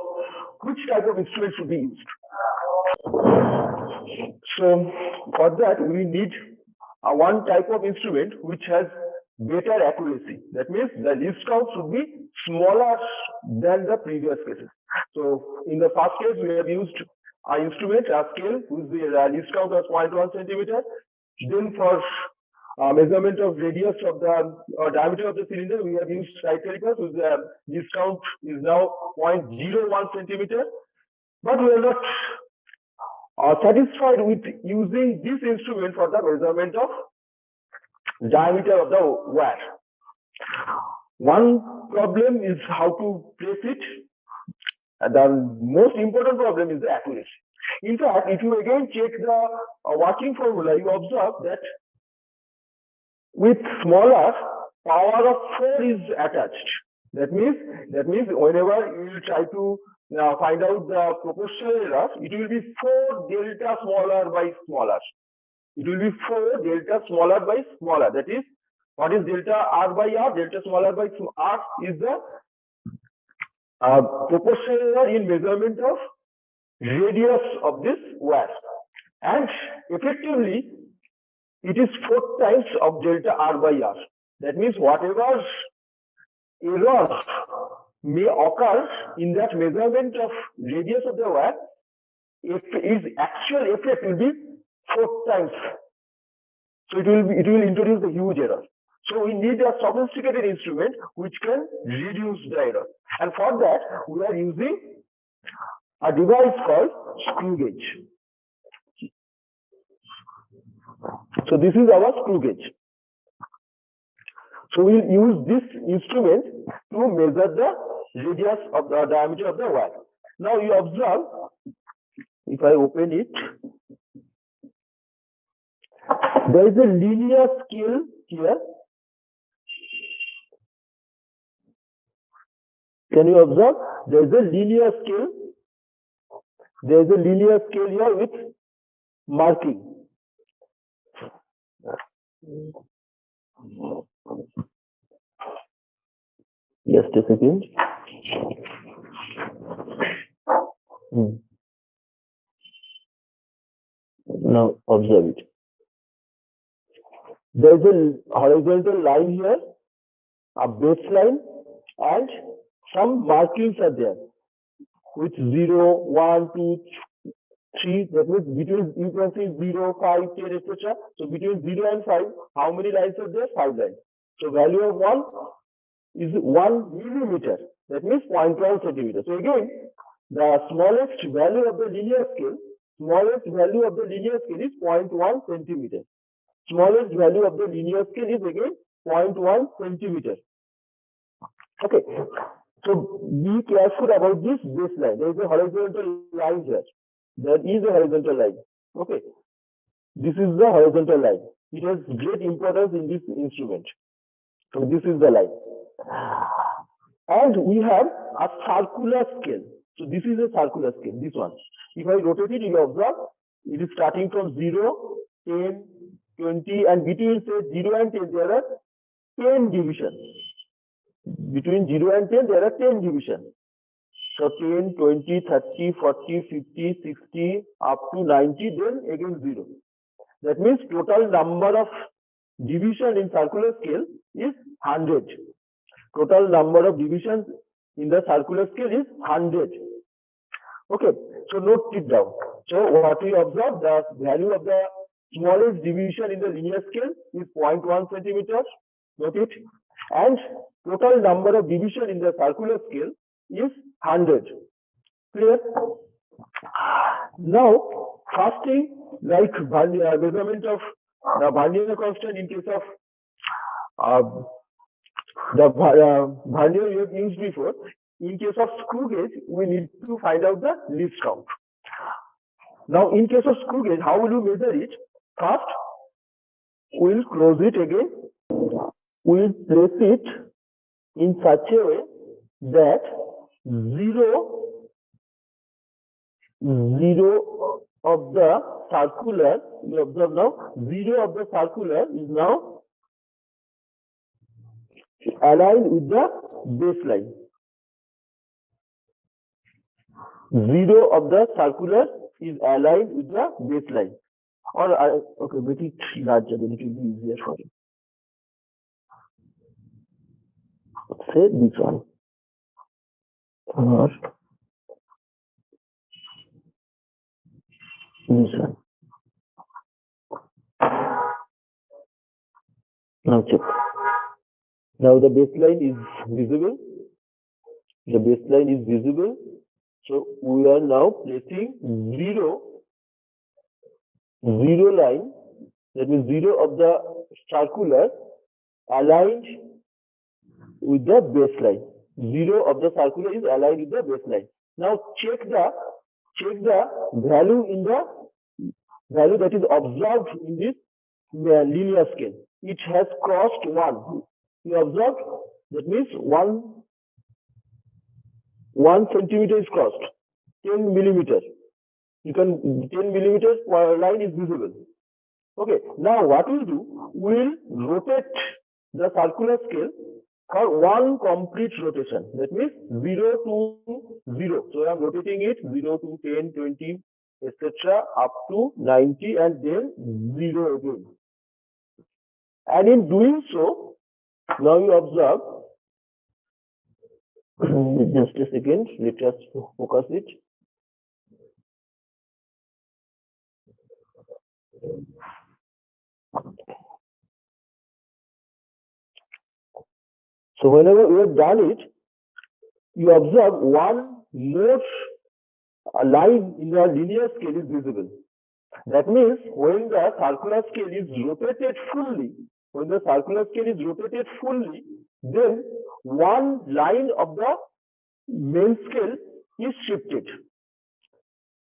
which type of instrument should be used? So for that, we need one type of instrument which has better accuracy. That means the least count should be smaller than the previous cases. So in the first case, we have used an instrument, a scale, whose least count was 0.1 centimeter. Then for measurement of radius of the diameter of the cylinder, we have used slide calipers, whose least count is now 0.01 centimeter. But we are not satisfied with using this instrument for the measurement of diameter of the wire. One problem is how to place it. And the most important problem is the accuracy. In fact, if you again check the working formula, you observe that with smaller, power of 4 is attached. That means whenever you will try to find out the proportional error, it will be 4 delta smaller by smaller. It will be 4 delta smaller by smaller. That is, what is delta r by r? Delta smaller by r is the proportional error in measurement of radius of this wire. And effectively, it is 4 times of delta r by r. That means whatever error may occur in that measurement of radius of the wire, its actual effect will be 4 times. So it will introduce a huge error. So we need a sophisticated instrument which can reduce the error. And for that, we are using a device called screw gauge. So this is our screw gauge. So we'll use this instrument to measure the radius of the diameter of the wire. Now you observe, if I open it, There is a linear scale here. Can you observe? There is a linear scale. There is a linear scale here with marking. Just a second. Now observe it. There is a horizontal line here, a baseline, and some markings are there with 0, 1, 2, 3. That means between, you can see 0, 5, 10, etc. So between 0 and 5, how many lines are there? 5 lines. So value of 1 is 1 millimeter. That means 0.1 centimeter. So again, the smallest value of the linear scale, is 0.1 centimeter. Smallest value of the linear scale is again 0.1 centimeter. Okay. So be careful about this baseline. There is a horizontal line here. There is a horizontal line. Okay. This is the horizontal line. It has great importance in this instrument. So this is the line. And we have a circular scale. So this is a circular scale, this one. If I rotate it, you observe, it is starting from 0, 10, 20, and between say 0 and 10, there are 10 divisions. Between 0 and 10, there are 10 divisions. So 10, 20, 30, 40, 50, 60, up to 90, then again 0. That means total number of division in circular scale is 100. Total number of divisions in the circular scale is 100. Okay, so note it down. So what we observe, the value of the smallest division in the linear scale is 0.1 centimeters. Note it. And total number of division in the circular scale is 100. Clear? Now, first thing, like measurement of the Vernier constant in case of the Vernier we have used before. In case of screw gauge, we need to find out the least count. Now, in case of screw gauge, how will you measure it? First, we'll close it again. We'll place it in such a way that 0 of the circular, you observe now, 0 of the circular is now aligned with the baseline. 0 of the circular is aligned with the baseline. Or okay, make it larger, then it will be easier for you. Say this one. Or this one. Now check. Now the baseline is visible. The baseline is visible. So we are now placing 0 line, that means 0 of the circular aligned with the baseline. 0 of the circular is aligned with the baseline. Now check the value in the value that is observed in this linear scale. It has crossed 1. You observed? That means 1 centimeter is crossed. 10 millimeters. You can 10 millimeters per line is visible. Okay. Now what we'll do? We'll rotate the circular scale for one complete rotation. That means 0 to 0. So I'm rotating it 0 to 10, 20, etc. up to 90 and then 0 again. And in doing so, now you observe. Just a second, let us focus it. So whenever we have done it, you observe one more line in the linear scale is visible. That means when the circular scale is rotated fully, then one line of the main scale is shifted.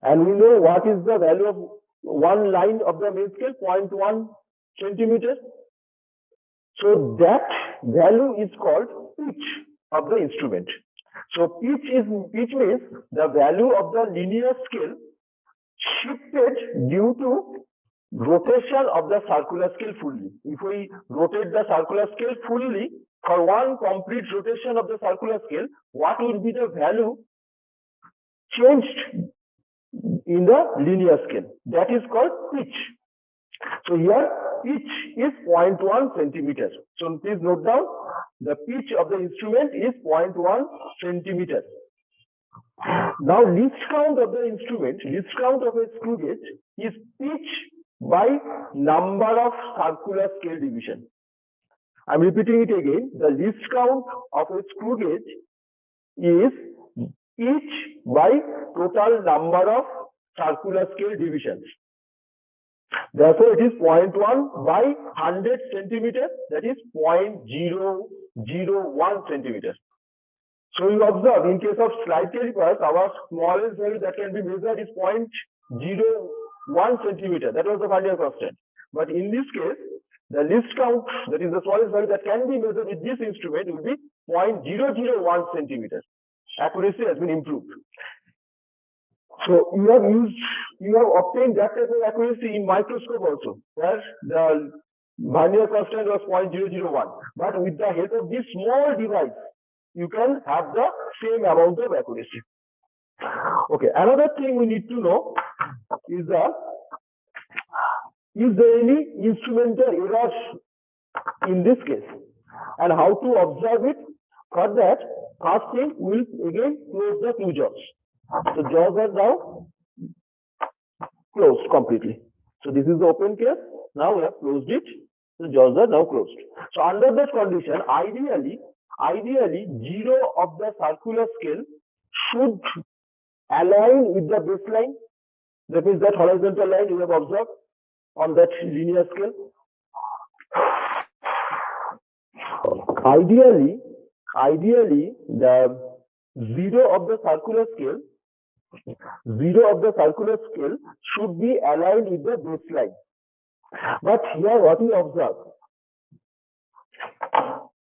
And we know what is the value of one line of the main scale, 0.1 centimeter. So that value is called pitch of the instrument. So pitch means the value of the linear scale shifted due to rotation of the circular scale fully. If we rotate the circular scale fully for one complete rotation of the circular scale, what will be the value changed in the linear scale? That is called pitch. So here pitch is 0.1 centimeter. So please note down the pitch of the instrument is 0.1 centimeter. Now least count of the instrument, least count of a screw gauge is pitch by number of circular scale division. I am repeating it again. The least count of a screw gauge is pitch by total number of circular scale divisions. Therefore, it is 0.1 by 100 centimeters, that is 0.001 centimeters. So you observe, in case of slide calipers, our smallest value that can be measured is 0.01 centimeter. That was the Vernier constant. But in this case, the least count, that is the smallest value that can be measured with this instrument, will be 0.001 centimeters. Accuracy has been improved. So you have obtained that type of accuracy in microscope also, where the Vernier constant was 0.001. But with the help of this small device, you can have the same amount of accuracy. Okay, another thing we need to know is there any instrumental errors in this case, and how to observe it? For that, first thing, we will again close the two jaws. So jaws are now closed completely. So this is the open case. Now we have closed it. The jaws are now closed. So under that condition, ideally, zero of the circular scale should align with the baseline. That means that horizontal line you have observed on that linear scale. Ideally, the zero of the circular scale should be aligned with the baseline. But here what we observe,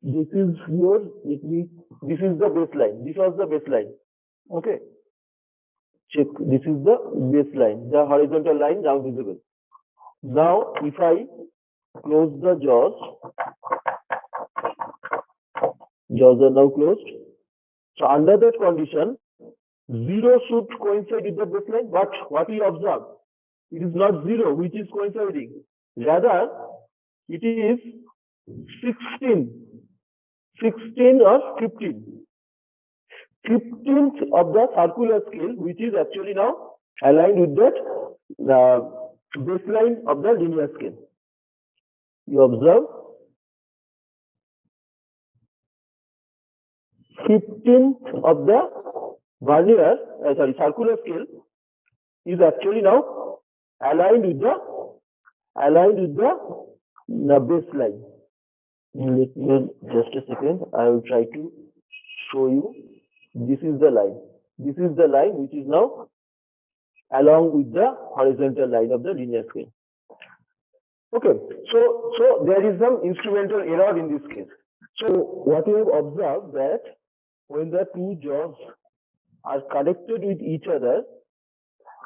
this is the baseline. This was the baseline. Okay. Check. This is the baseline. The horizontal line now visible. Now, if I close the jaws are now closed. So under that condition, zero should coincide with the baseline. But what we observe, it is not zero which is coinciding. Rather, it is 16 or 15. 15th of the circular scale, which is actually now aligned with that baseline of the linear scale. You observe 15th of the Vernier, circular scale is actually now aligned with the baseline. Let me just a second. I will try to show you. This is the line. This is the line which is now along with the horizontal line of the linear scale. Okay, so there is some instrumental error in this case. So what you have observed that when the two jaws are connected with each other,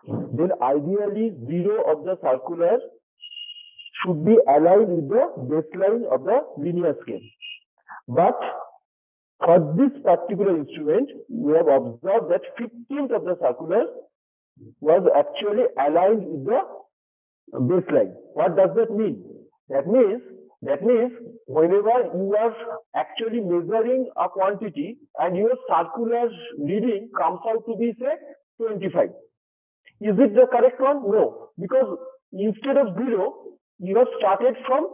then ideally zero of the circular should be aligned with the baseline of the linear scale. But for this particular instrument, we have observed that 15th of the circular was actually aligned with the baseline. What does that mean? That means whenever you are actually measuring a quantity and your circular reading comes out to be, say, 25. Is it the correct one? No. Because instead of 0, you have started from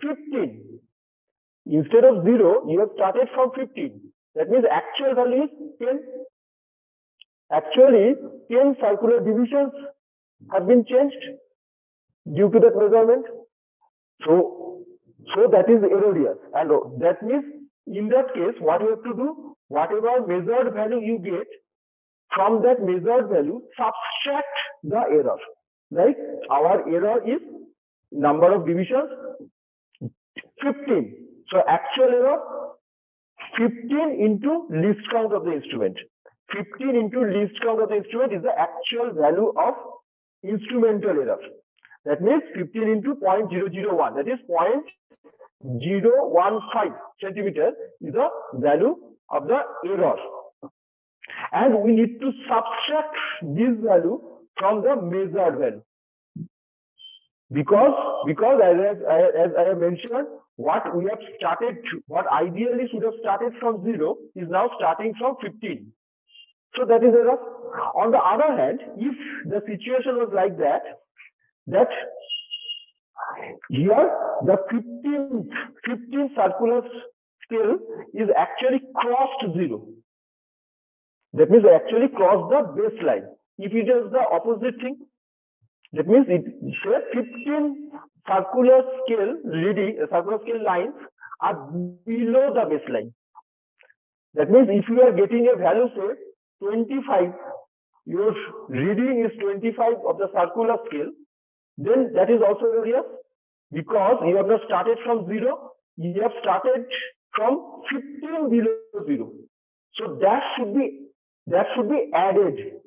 15. Instead of 0, you have started from 15. That means actual value is 10. Actually, 10 circular divisions have been changed due to that measurement. So that is erroneous. And that means in that case, what you have to do, whatever measured value you get, from that measured value, subtract the error. Right? Our error is number of divisions 15. So actual error 15 into least count of the instrument. 15 into least count of the instrument is the actual value of instrumental error. That means 15 into 0.001, that is 0.015 centimeter is the value of the error. And we need to subtract this value from the measured value. Because as I have mentioned, what we have started, what ideally should have started from 0 is now starting from 15. So that is error. On the other hand, if the situation was like that here the 15 circular scale is actually crossed 0. That means it actually crossed the baseline. If it is the opposite thing, that means it 15 circular scale lines are below the baseline. That means if you are getting a value, say 25, your reading is 25 of the circular scale, then that is also erroneous, because you have not started from 0, you have started from 15 below 0. So that should be added.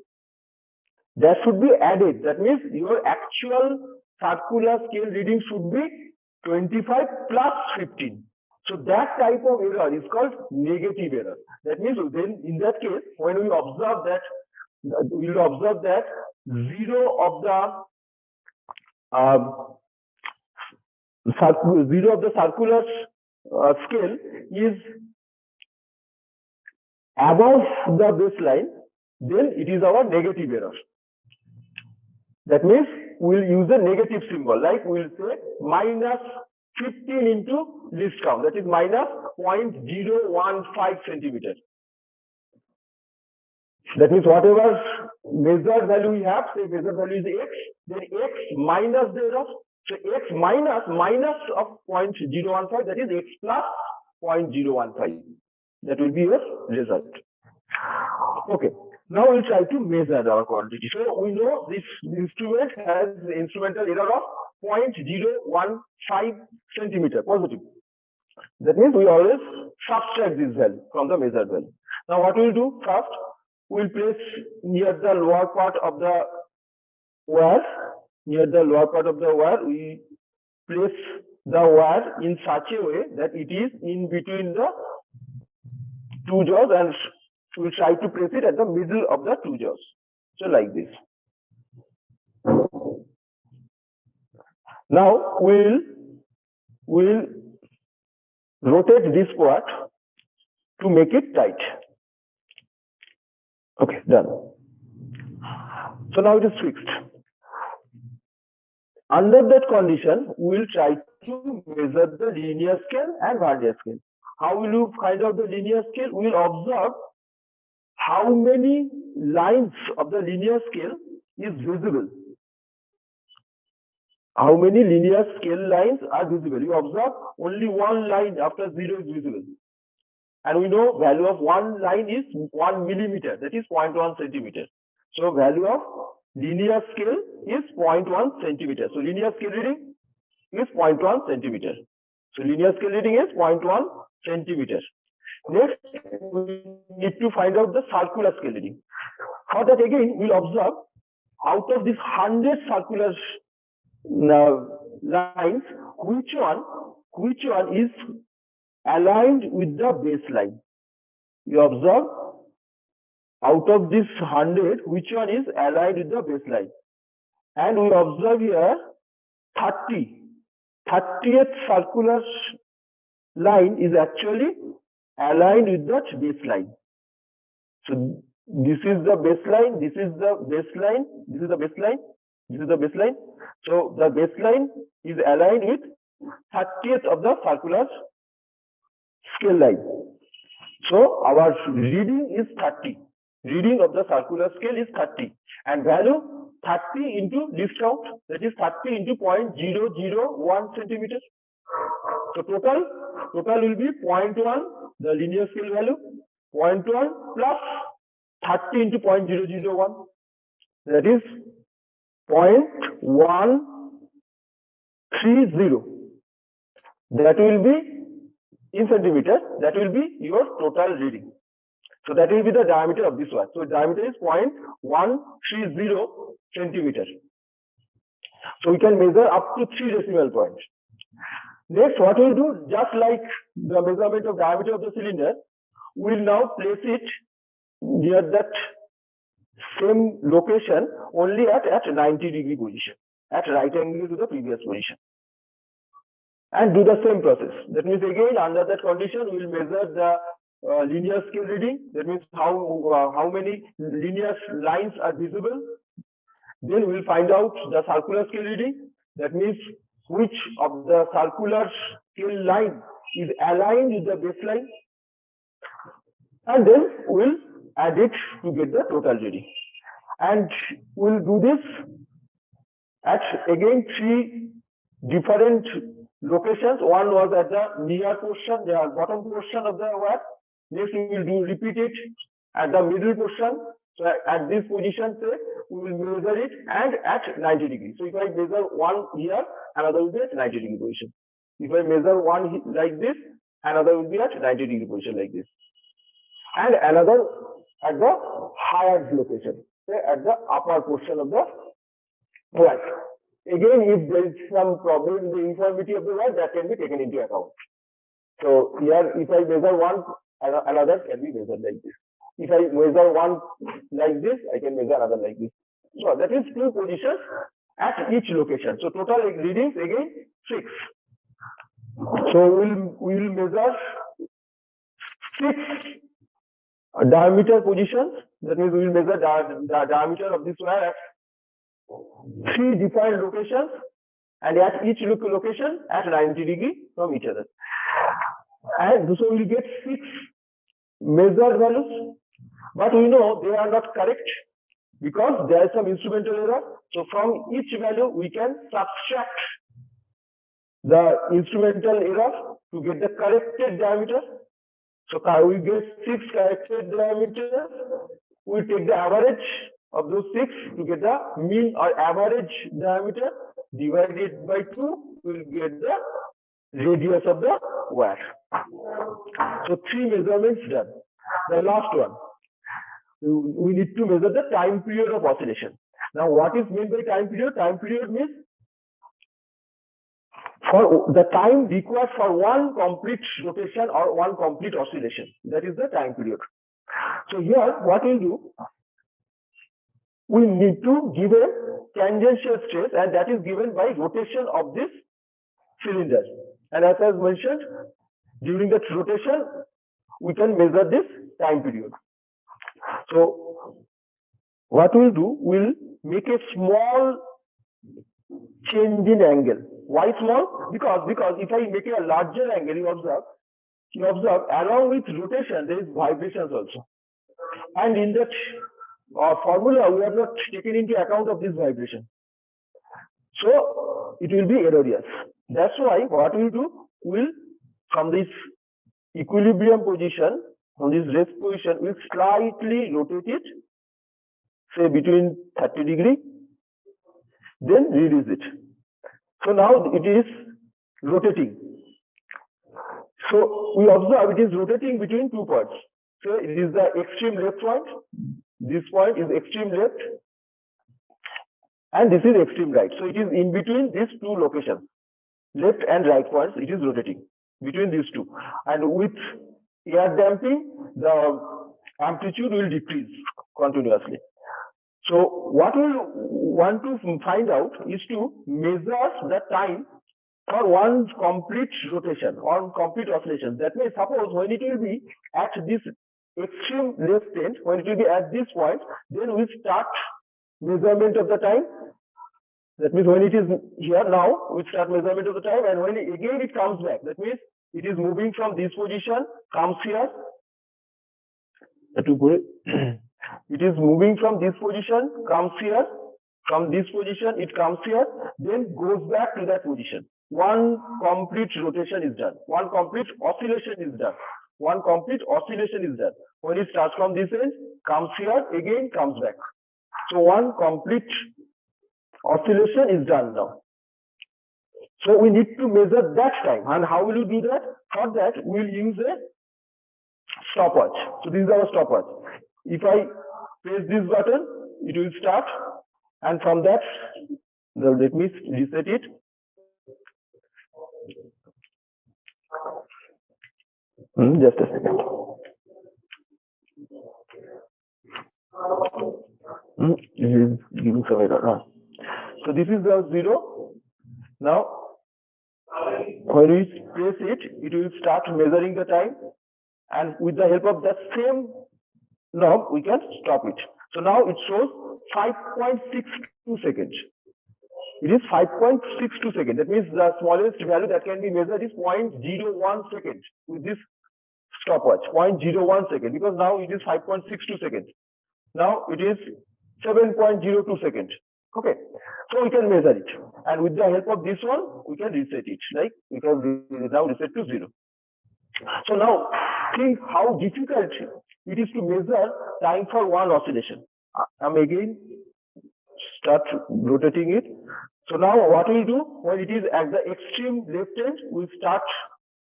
That should be added. That means your actual circular scale reading should be 25 plus 15. So that type of error is called negative error. That means then in that case, when we observe that, we will observe that 0 of the circular scale is above the baseline, then it is our negative error. That means we will use a negative symbol, like we will say minus 15 into least count, that is minus 0.015 centimeter. That means whatever measured value we have, say measured value is x, then x minus the error. So x minus of 0.015, that is x plus 0.015. That will be your result. Okay. Now we'll try to measure our quantity. So we know this instrument has instrumental error of 0.015 centimeter positive. That means we always subtract this value from the measured value. Now what we'll do first, we'll place near the lower part of the wire. Near the lower part of the wire, we place the wire in such a way that it is in between the two jaws, and we'll try to place it at the middle of the two jaws. So like this. Now we'll rotate this part to make it tight. Okay, done. So now it is fixed. Under that condition, we will try to measure the linear scale and vernier scale. How will you find out the linear scale? We will observe how many lines of the linear scale is visible. How many linear scale lines are visible? You observe only one line after 0 is visible. And we know value of one line is 1 millimeter, that is 0.1 centimeter. So value of linear scale is 0.1 centimeter. So linear scale reading is 0.1 centimeter. So linear scale reading is 0.1 centimeter. Next, we need to find out the circular scale reading. For that again, we'll observe out of these 100 circular lines, which one is aligned with the baseline. You observe out of this 100, which one is aligned with the baseline. And we observe here 30th circular line is actually aligned with that baseline. So this is the baseline, this is the baseline, this is the baseline, this is the baseline. So the baseline is aligned with 30th of the circular scale line. So our reading is 30. Reading of the circular scale is 30. And value 30 into least count, that is 30 into 0.001 centimeter. So total will be 0.1, the linear scale value, 0.1 plus 30 into 0.001. That is 0.1 30, that will be in centimeter, that will be your total reading. So that will be the diameter of this wire. So diameter is 0.130 centimeter. So we can measure up to 3 decimal points. Next, what we'll do, just like the measurement of diameter of the cylinder, we'll now place it near that same location, only at 90-degree position, at right angle to the previous position, and do the same process. That means again, under that condition, we'll measure the linear scale reading. That means how many linear lines are visible. Then we'll find out the circular scale reading. That means which of the circular scale line is aligned with the baseline, and then we'll add it to get the total reading. And we'll do this at again 3 different locations. One was at the near portion, the bottom portion of the wire. Next, we will repeat it at the middle portion. So at this position, say, we will measure it and at 90 degrees. So if I measure one here, another will be at 90 degree position. If I measure one like this, another will be at 90 degree position like this. And another at the higher location, say at the upper portion of the wire. Again, if there is some problem in the uniformity of the wire, that can be taken into account. So here, if I measure one, another can be measured like this. If I measure one like this, I can measure another like this. So that is 2 positions at each location. So total readings again 6. So we'll measure 6 diameter positions. That means we will measure the diameter of this wire at 3 defined locations, and at each location at 90 degrees from each other. And so we will get 6 measured values, but we know they are not correct because there is some instrumental error. So from each value we can subtract the instrumental error to get the corrected diameter. So we get 6 corrected diameters. We take the average of those 6 to get the mean or average diameter, divided by 2, we will get the radius of the wire. So 3 measurements done. The last one, we need to measure the time period of oscillation. Now, what is meant by time period? Time period means for the time required for one complete rotation or one complete oscillation. That is the time period. So here, what we'll do, we need to give a tangential stress, and that is given by rotation of this cylinder. And as I mentioned, during that rotation, we can measure this time period. So what we'll do, we'll make a small change in angle. Why small? Because if I make a larger angle, you observe along with rotation, there is vibrations also. And in that formula, we have not taken into account of this vibration. So it will be erroneous. That's why what we'll do, we'll from this equilibrium position, from this rest position, we'll slightly rotate it, say between 30 degrees, then release it. So now it is rotating. So we observe it is rotating between 2 points. So it is the extreme left point. This point is extreme left, and this is extreme right. So it is in between these 2 locations, left and right points. It is rotating between these 2, and with air damping, the amplitude will decrease continuously. So what we want to find out is to measure the time for one complete rotation or complete oscillation. That means, suppose when it will be at this extreme left end, when it will be at this point, then we start measurement of the time. That means when it is here now, we start measurement of the time, and when again it comes back, that means it is moving from this position, comes here. It is moving from this position, comes here. From this position, it comes here, then goes back to that position. One complete rotation is done. One complete oscillation is done. One complete oscillation is done. When it starts from this end, comes here, again comes back. So one complete oscillation is done now. So we need to measure that time. And how will you do that? For that, we'll use a stopwatch. So this is our stopwatch. If I press this button, it will start, and from that, let me reset it. Just a second. This is giving some error. So this is the 0. Now, when we press it, it will start measuring the time, and with the help of that same knob, we can stop it. So now it shows 5.62 seconds. It is 5.62 seconds. That means the smallest value that can be measured is 0.01 seconds with this stopwatch, 0.01 second, because now it is 5.62 seconds. Now it is 7.02 seconds. Okay, so we can measure it, and with the help of this one, we can reset it. Like we can now reset to 0. So now think how difficult it is to measure time for one oscillation. I'm again start rotating it. So now what we'll do, when it is at the extreme left end, we'll start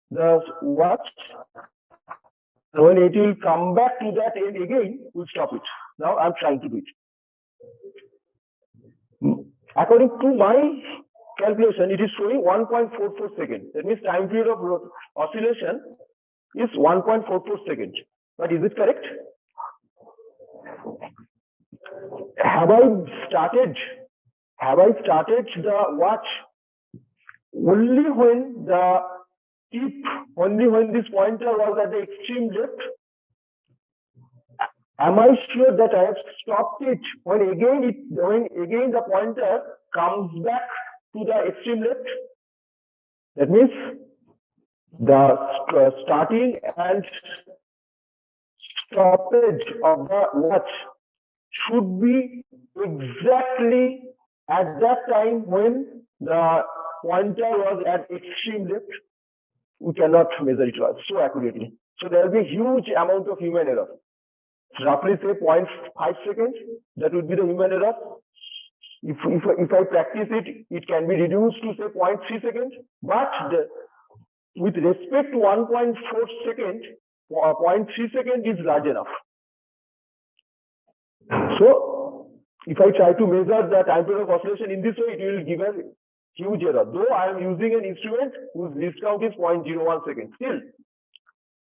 the watch. When it will come back to that end again, we'll stop it. Now I'm trying to do it. According to my calculation, it is showing 1.44 seconds. That means time period of oscillation is 1.44 seconds. But is it correct? Have I started the watch only when the tip, only when this pointer was at the extreme left? Am I sure that I have stopped it when again the pointer comes back to the extreme left? That means the starting and stoppage of the watch should be exactly at that time when the pointer was at extreme left. We cannot measure it so accurately. So there will be a huge amount of human error. Roughly say 0.5 seconds, that would be the human error. If I practice it, it can be reduced to say 0.3 seconds. But with respect to 1.4 seconds, 0.3 seconds is large enough. So if I try to measure the time period of oscillation in this way, it will give a huge error. Though I am using an instrument whose least count is 0.01 seconds, still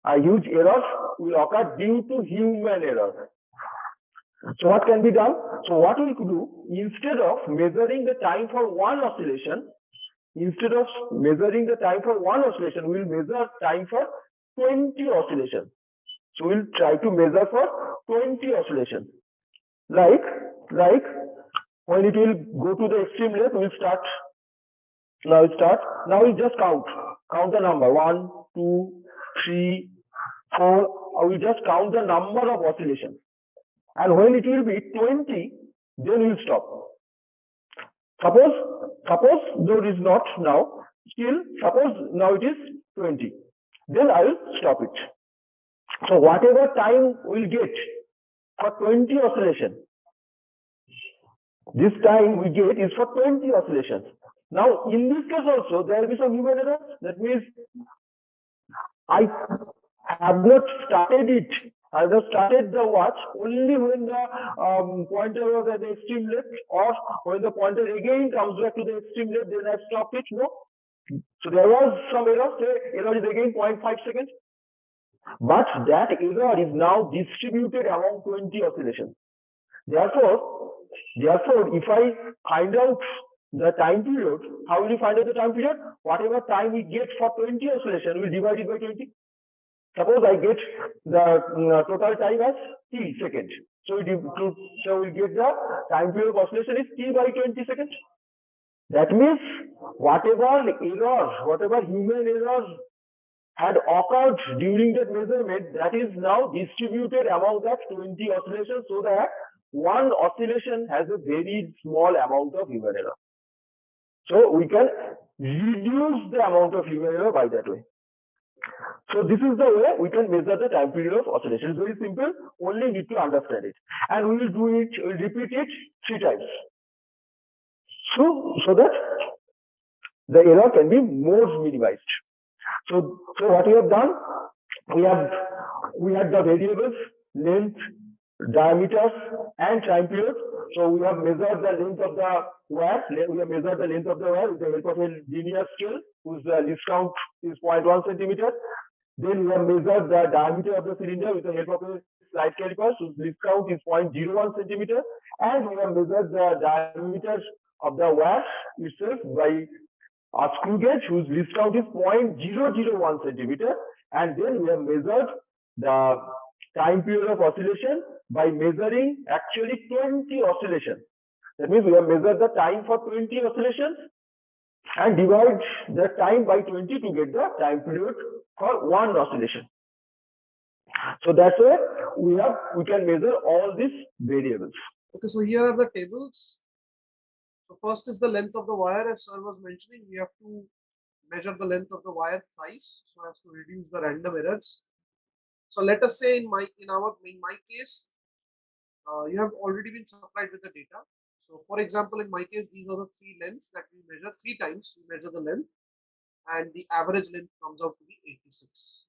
a huge error will occur due to human error. So what can be done? So what we could do, instead of measuring the time for one oscillation, we'll measure time for 20 oscillations. So we'll try to measure for 20 oscillations. Like when it will go to the extreme left, we'll start. Now we'll just count the number 1, 2, 3, 4. We'll just count the number of oscillations. And when it will be 20, then we'll stop. Suppose though it is not now, still suppose now it is 20. Then I will stop it. So whatever time we'll get for 20 oscillations, this time we get is for 20 oscillations. Now in this case also there will be some human error. That means I have not started it. I have started the watch only when the pointer was at the extreme left, or when the pointer again comes back to the extreme left, then I have stopped it. No. So there was some error. Say error is again 0.5 seconds. But that error is now distributed among 20 oscillations. Therefore, if I find out the time period, how will you find out the time period? Whatever time we get for 20 oscillations, we will divide it by 20. Suppose I get the total time as t seconds. So we get the time period of oscillation is t by 20 seconds. That means whatever human error had occurred during that measurement, that is now distributed among that 20 oscillations, so that one oscillation has a very small amount of human error. So we can reduce the amount of human error by that way. So this is the way we can measure the time period of oscillation. It's very simple, only need to understand it. And we will do it, we'll repeat it 3 times. So that the error can be more minimized. So what we have done, we had the variables length, diameters, and time period. So we have measured the length of the wire. We have measured the length of the wire with the help of a linear scale, whose least count is 0.1 centimeter. Then we have measured the diameter of the cylinder with the help of a slide caliper, whose least count is 0.01 centimeter. And we have measured the diameter of the wire itself by a screw gauge, whose least count is 0.001 centimeter. And then we have measured the time period of oscillation by measuring actually 20 oscillations. That means we have measured the time for 20 oscillations and divide the time by 20 to get the time period for one oscillation. So that's why we can measure all these variables. Okay, so here are the tables. So first is the length of the wire. As sir was mentioning, we have to measure the length of the wire thrice so as to reduce the random errors. So let us say in my case, you have already been supplied with the data. So for example, in my case, these are the three lengths that we measure. 3 times we measure the length, and the average length comes out to be 86.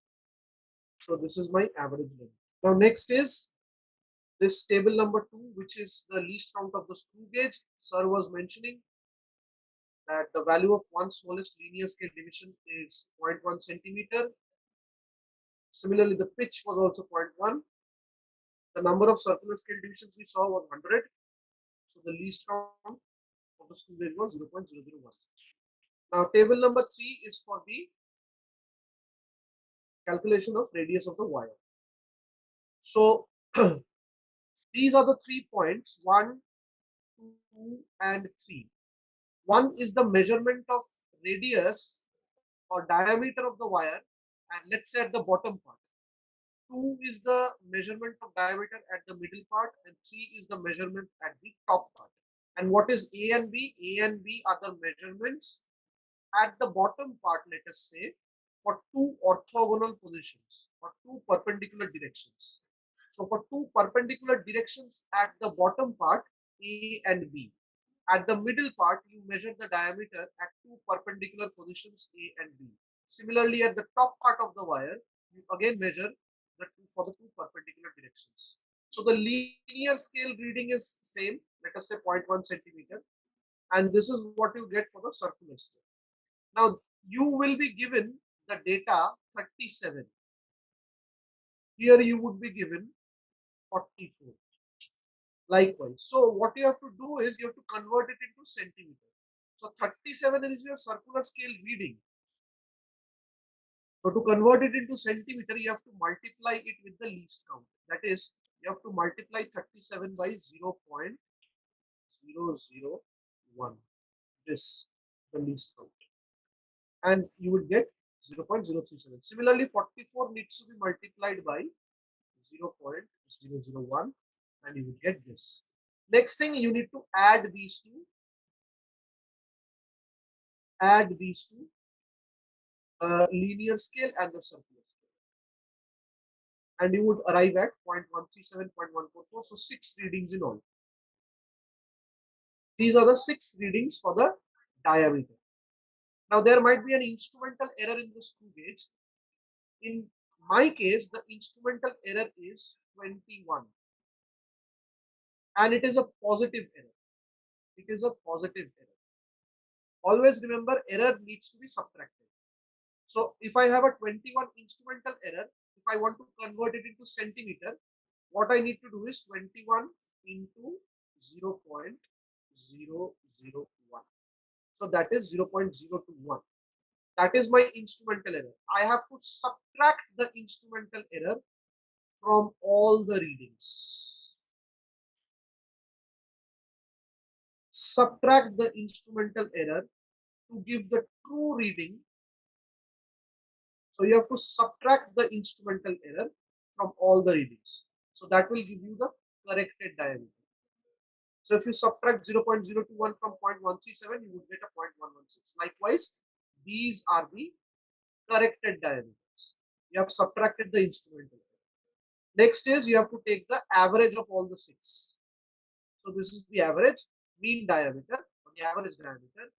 So this is my average length. Now next is this table number 2, which is the least count of the screw gauge. Sir was mentioning that the value of one smallest linear scale division is 0.1 centimeter. Similarly, the pitch was also 0.1. The number of circular scale divisions we saw was 100. So the least count of the screw gauge was 0.001. Now table number 3 is for the calculation of radius of the wire. So these are the 3 points, 1, 2, and 3. 1 is the measurement of radius or diameter of the wire, and let's say at the bottom part. 2 is the measurement of diameter at the middle part, and 3 is the measurement at the top part. And what is A and B? A and B are the measurements at the bottom part, let us say, for 2 orthogonal positions or 2 perpendicular directions. So for 2 perpendicular directions at the bottom part, A and B. At the middle part, you measure the diameter at 2 perpendicular positions A and B. Similarly, at the top part of the wire, you again measure for the 2 perpendicular directions. So the linear scale reading is same, let us say 0.1 centimeter, and this is what you get for the circular scale. Now you will be given the data 37. Here you would be given 44. Likewise. So what you have to do is you have to convert it into centimeter. So 37 is your circular scale reading. So to convert it into centimeter, you have to multiply it with the least count. That is, you have to multiply 37 by 0.001. This, the least count. And you would get 0.037. Similarly, 44 needs to be multiplied by 0.001 and you would get this. Next thing, you need to add these two. Linear scale and the circular scale. And you would arrive at 0.137, 0.144. So 6 readings in all. These are the 6 readings for the diameter. Now there might be an instrumental error in the screw gauge. In my case, the instrumental error is 21. And it is a positive error. It is a positive error. Always remember, error needs to be subtracted. So if I have a 21 instrumental error, if I want to convert it into centimeter, what I need to do is 21 into 0.001. So that is 0.021. That is my instrumental error. I have to subtract the instrumental error from all the readings. Subtract the instrumental error to give the true reading. So you have to subtract the instrumental error from all the readings. So that will give you the corrected diameter. So if you subtract 0.021 from 0.137, you would get a 0.116. Likewise, these are the corrected diameters. You have subtracted the instrumental error. Next is you have to take the average of all the 6. So this is the average mean diameter or the average diameter.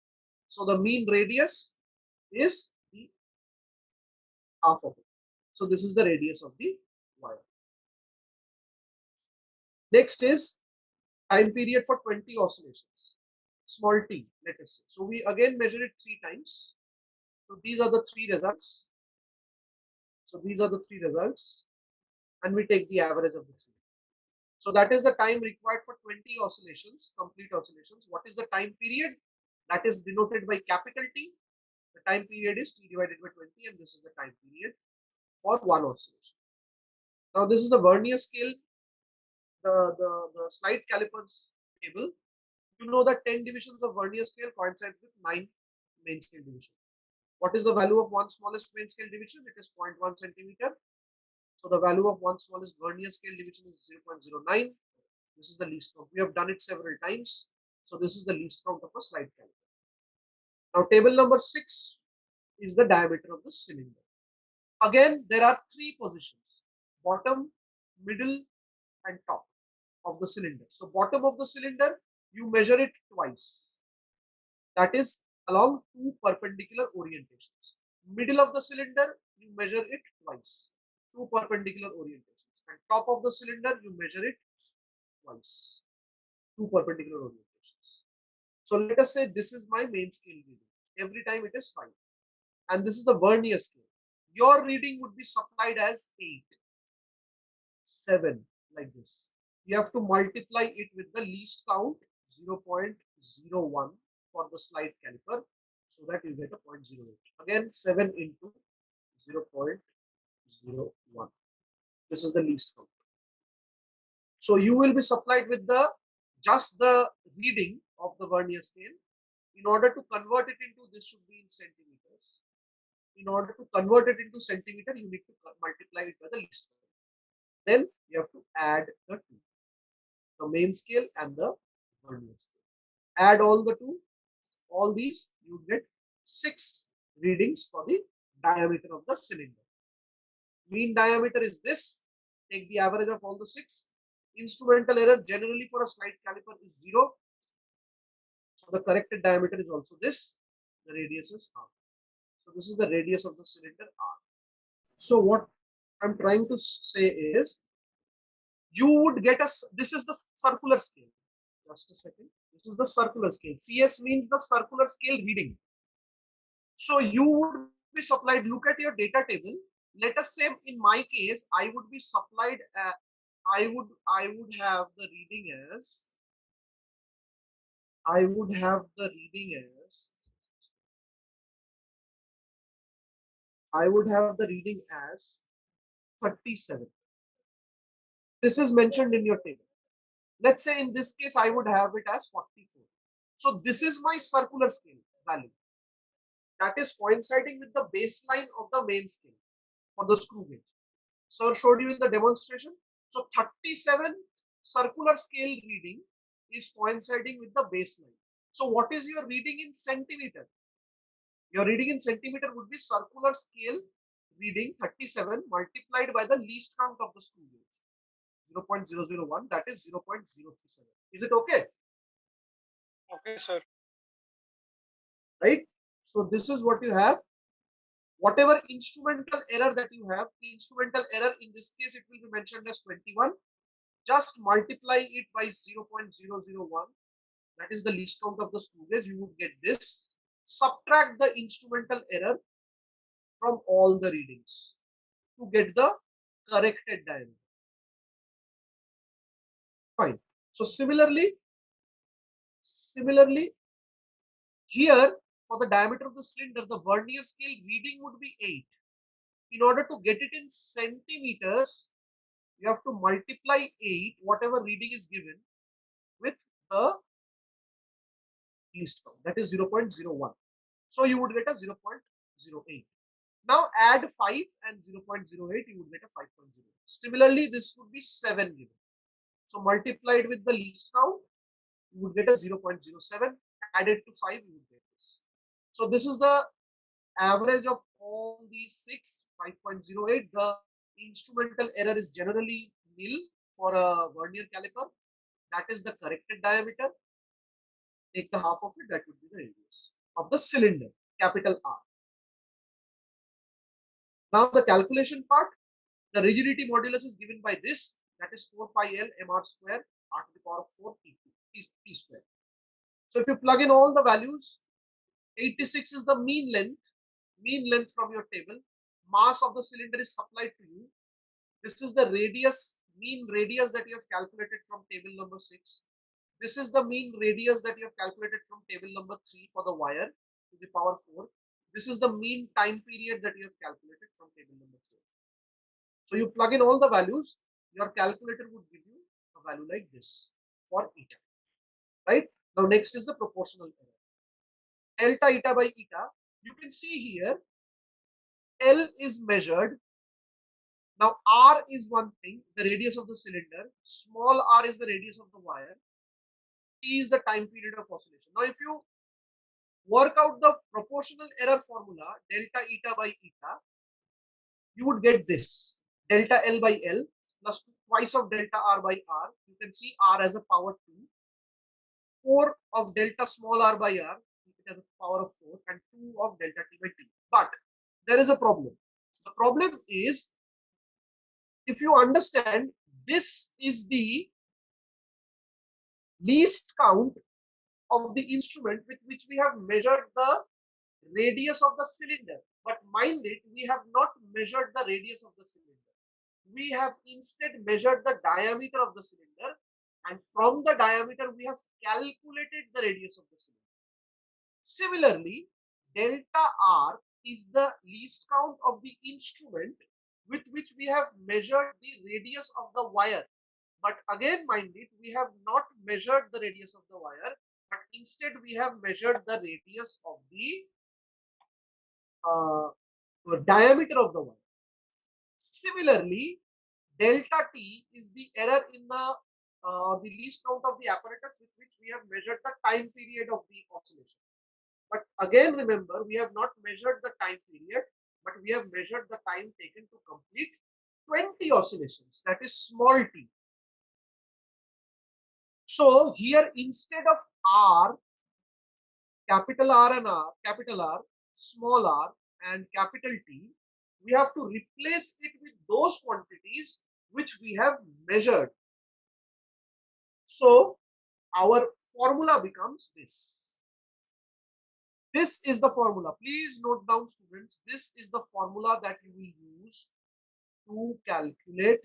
So the mean radius is the half of it. So this is the radius of the wire. Next is time period for 20 oscillations. Small t, let us say. So we again measure it 3 times. So these are the 3 results. And we take the average of the 3. So that is the time required for 20 oscillations, complete oscillations. What is the time period? That is denoted by capital T. The time period is T divided by 20, and this is the time period for one oscillation. Now this is the vernier scale, the slide calipers table. You know that 10 divisions of vernier scale coincides with 9 main scale divisions. What is the value of one smallest main scale division? It is 0.1 centimeter. So the value of one smallest vernier scale division is 0.09. This is the least count. We have done it several times. So this is the least count of a slide caliper. Now table number 6 is the diameter of the cylinder. Again, there are 3 positions: bottom, middle, and top of the cylinder. So bottom of the cylinder, you measure it twice. That is along 2 perpendicular orientations. Middle of the cylinder, you measure it twice. 2 perpendicular orientations. And top of the cylinder, you measure it twice. 2 perpendicular orientations. So let us say this is my main scale reading. Every time it is 5. And this is the vernier scale. Your reading would be supplied as 8, 7, like this. You have to multiply it with the least count, 0.01 for the slide caliper, so that you get a 0.08. Again, 7 into 0.01. This is the least count. So you will be supplied with just the reading of the vernier scale. In order to convert it into, this should be in centimeters. In order to convert it into centimeter, you need to multiply it by the least count. Then you have to add the 2, the main scale and the vernier scale. Add all the 2, all these, you get 6 readings for the diameter of the cylinder. Mean diameter is this. Take the average of all the 6. Instrumental error generally for a slide caliper is 0. So the corrected diameter is also this. The radius is r. So this is the radius of the cylinder r. So what I'm trying to say is, you would get this is the circular scale. Just a second. This is the circular scale. CS means the circular scale reading. So you would be supplied, look at your data table. Let us say in my case, I would be supplied, I would have the reading as, I would have the reading as 37. This is mentioned in your table. Let's say in this case, I would have it as 44. So this is my circular scale value. That is coinciding with the baseline of the main scale for the screw gauge. Sir showed you in the demonstration. So 37 circular scale reading is coinciding with the baseline. So what is your reading in centimeter? Your reading in centimeter would be circular scale reading 37 multiplied by the least count of the screw gauge, 0.001, that is 0.037. Is it okay? Okay, sir. Right? So this is what you have. Whatever instrumental error that you have, the instrumental error in this case, it will be mentioned as 21. Just multiply it by 0.001. That is the least count of the screw gauge. You would get this. Subtract the instrumental error from all the readings to get the corrected diameter. Fine. So similarly, here for the diameter of the cylinder, the vernier scale reading would be 8. In order to get it in centimeters, you have to multiply 8, whatever reading is given, with the least count, that is 0.01. So you would get a 0.08. Now add 5 and 0.08, you would get a 5.0. Similarly, this would be 7 given. So multiplied with the least count, you would get a 0.07. Added to 5, you would get this. So this is the average of all these 6, 5.08. The instrumental error is generally nil for a vernier caliper. That is the corrected diameter. Take the half of it, that would be the radius. of the cylinder, capital R. Now the calculation part, the rigidity modulus is given by this, that is 4 pi L mr square r to the power of 4 p square. So if you plug in all the values, 86 is the mean length from your table. Mass of the cylinder is supplied to you. This is the radius, mean radius that you have calculated from table number 6. This is the mean radius that you have calculated from table number 3 for the wire to the power 4. This is the mean time period that you have calculated from table number 3. So you plug in all the values, your calculator would give you a value like this for eta. Right? Now next is the proportional error. Delta eta by eta. You can see here L is measured. Now R is one thing, the radius of the cylinder. Small r is the radius of the wire. T is the time period of oscillation. Now if you work out the proportional error formula, delta eta by eta, you would get this. Delta L by L plus twice of delta R by R. You can see R as a power 2. 4 of delta small r by R, it has a power of 4, and 2 of delta T by T. But there is a problem. The problem is, if you understand, this is the least count of the instrument with which we have measured the radius of the cylinder. But mind it, we have not measured the radius of the cylinder. We have instead measured the diameter of the cylinder, and from the diameter we have calculated the radius of the cylinder. Similarly, delta R is the least count of the instrument with which we have measured the radius of the wire. But again, mind it, we have not measured the radius of the wire, but instead we have measured the radius of the diameter of the wire. Similarly, delta T is the error in the least count of the apparatus with which we have measured the time period of the oscillation. But again, remember, we have not measured the time period, but we have measured the time taken to complete 20 oscillations, that is small t. So here, instead of R, capital R and R, capital R, small r, and capital T, we have to replace it with those quantities which we have measured. So our formula becomes this. This is the formula. Please note down, students. This is the formula that you will use to calculate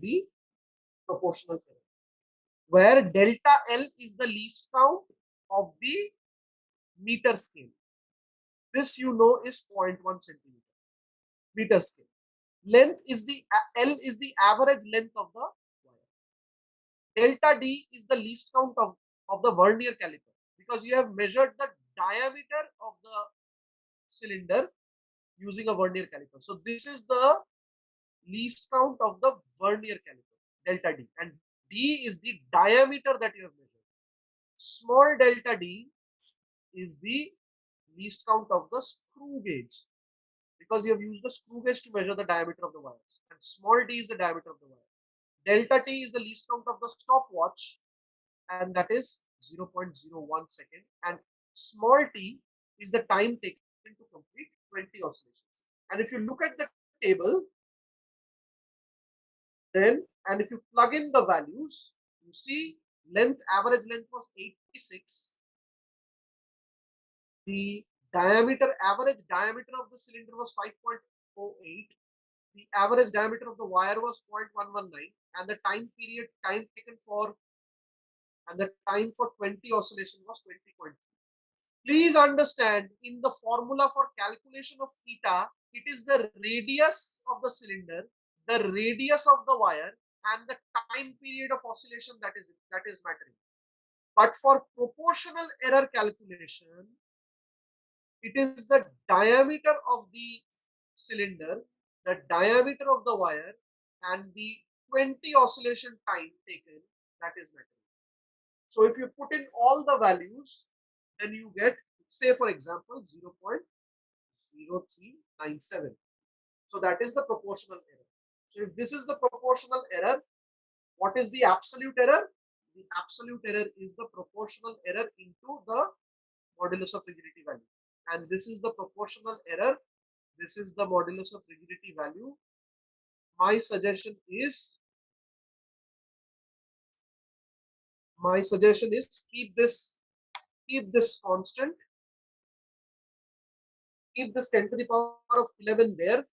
the proportional error, where delta L is the least count of the meter scale. This you know is 0.1 centimeter meter scale. Length is the L is the average length of the wire. Delta D is the least count of the vernier caliper, because you have measured the diameter of the cylinder using a vernier caliper. So this is the least count of the vernier caliper, delta D, and D is the diameter that you have measured. Small delta D is the least count of the screw gauge, because you have used the screw gauge to measure the diameter of the wires, and small d is the diameter of the wire. Delta T is the least count of the stopwatch, and that is 0.01 second, and small t is the time taken to complete 20 oscillations. And if you look at the table, then, and if you plug in the values, you see average length was 86. The average diameter of the cylinder was 5.08. The average diameter of the wire was 0.119, and the time taken for, and the time for 20 oscillation was 20.3. Please understand, in the formula for calculation of eta, it is the radius of the cylinder, the radius of the wire, and the time period of oscillation that is mattering. But for proportional error calculation, it is the diameter of the cylinder, the diameter of the wire, and the 20 oscillation time taken that is mattering. So if you put in all the values, then you get, say for example, 0.0397. So that is the proportional error. So if this is the proportional error, what is the absolute error? the absolute error is the proportional error into the modulus of rigidity value. And this is the proportional error. This is the modulus of rigidity value. My suggestion is keep this constant. Keep this 10 to the power of 11 there.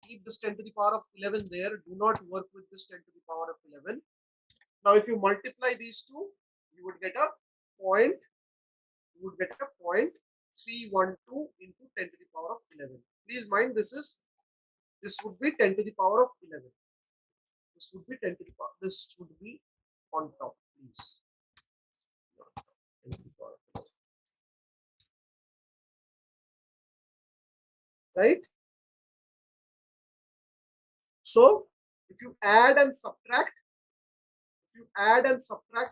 Keep this 10 to the power of 11 there. Do not work with this 10 to the power of 11. Now, if you multiply these two, you would get a point. You would get a 0.312 into 10 to the power of 11. Please mind this would be 10 to the power of 11. This would be 10 to the power. This would be on top, please. 10 to the power of 11. Right? So, if you add and subtract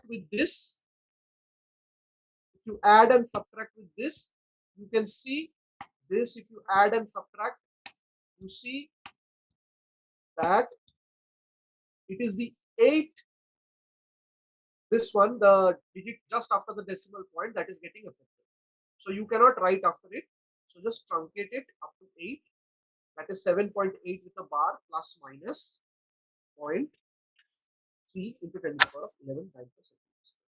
with this, you can see this. If you add and subtract, you see that it is the 8, this one, the digit just after the decimal point, that is getting affected. So you cannot write after it. So just truncate it up to 8. That is 7.8 with a bar plus minus 0.3 into 10 to the power of 11 times per second.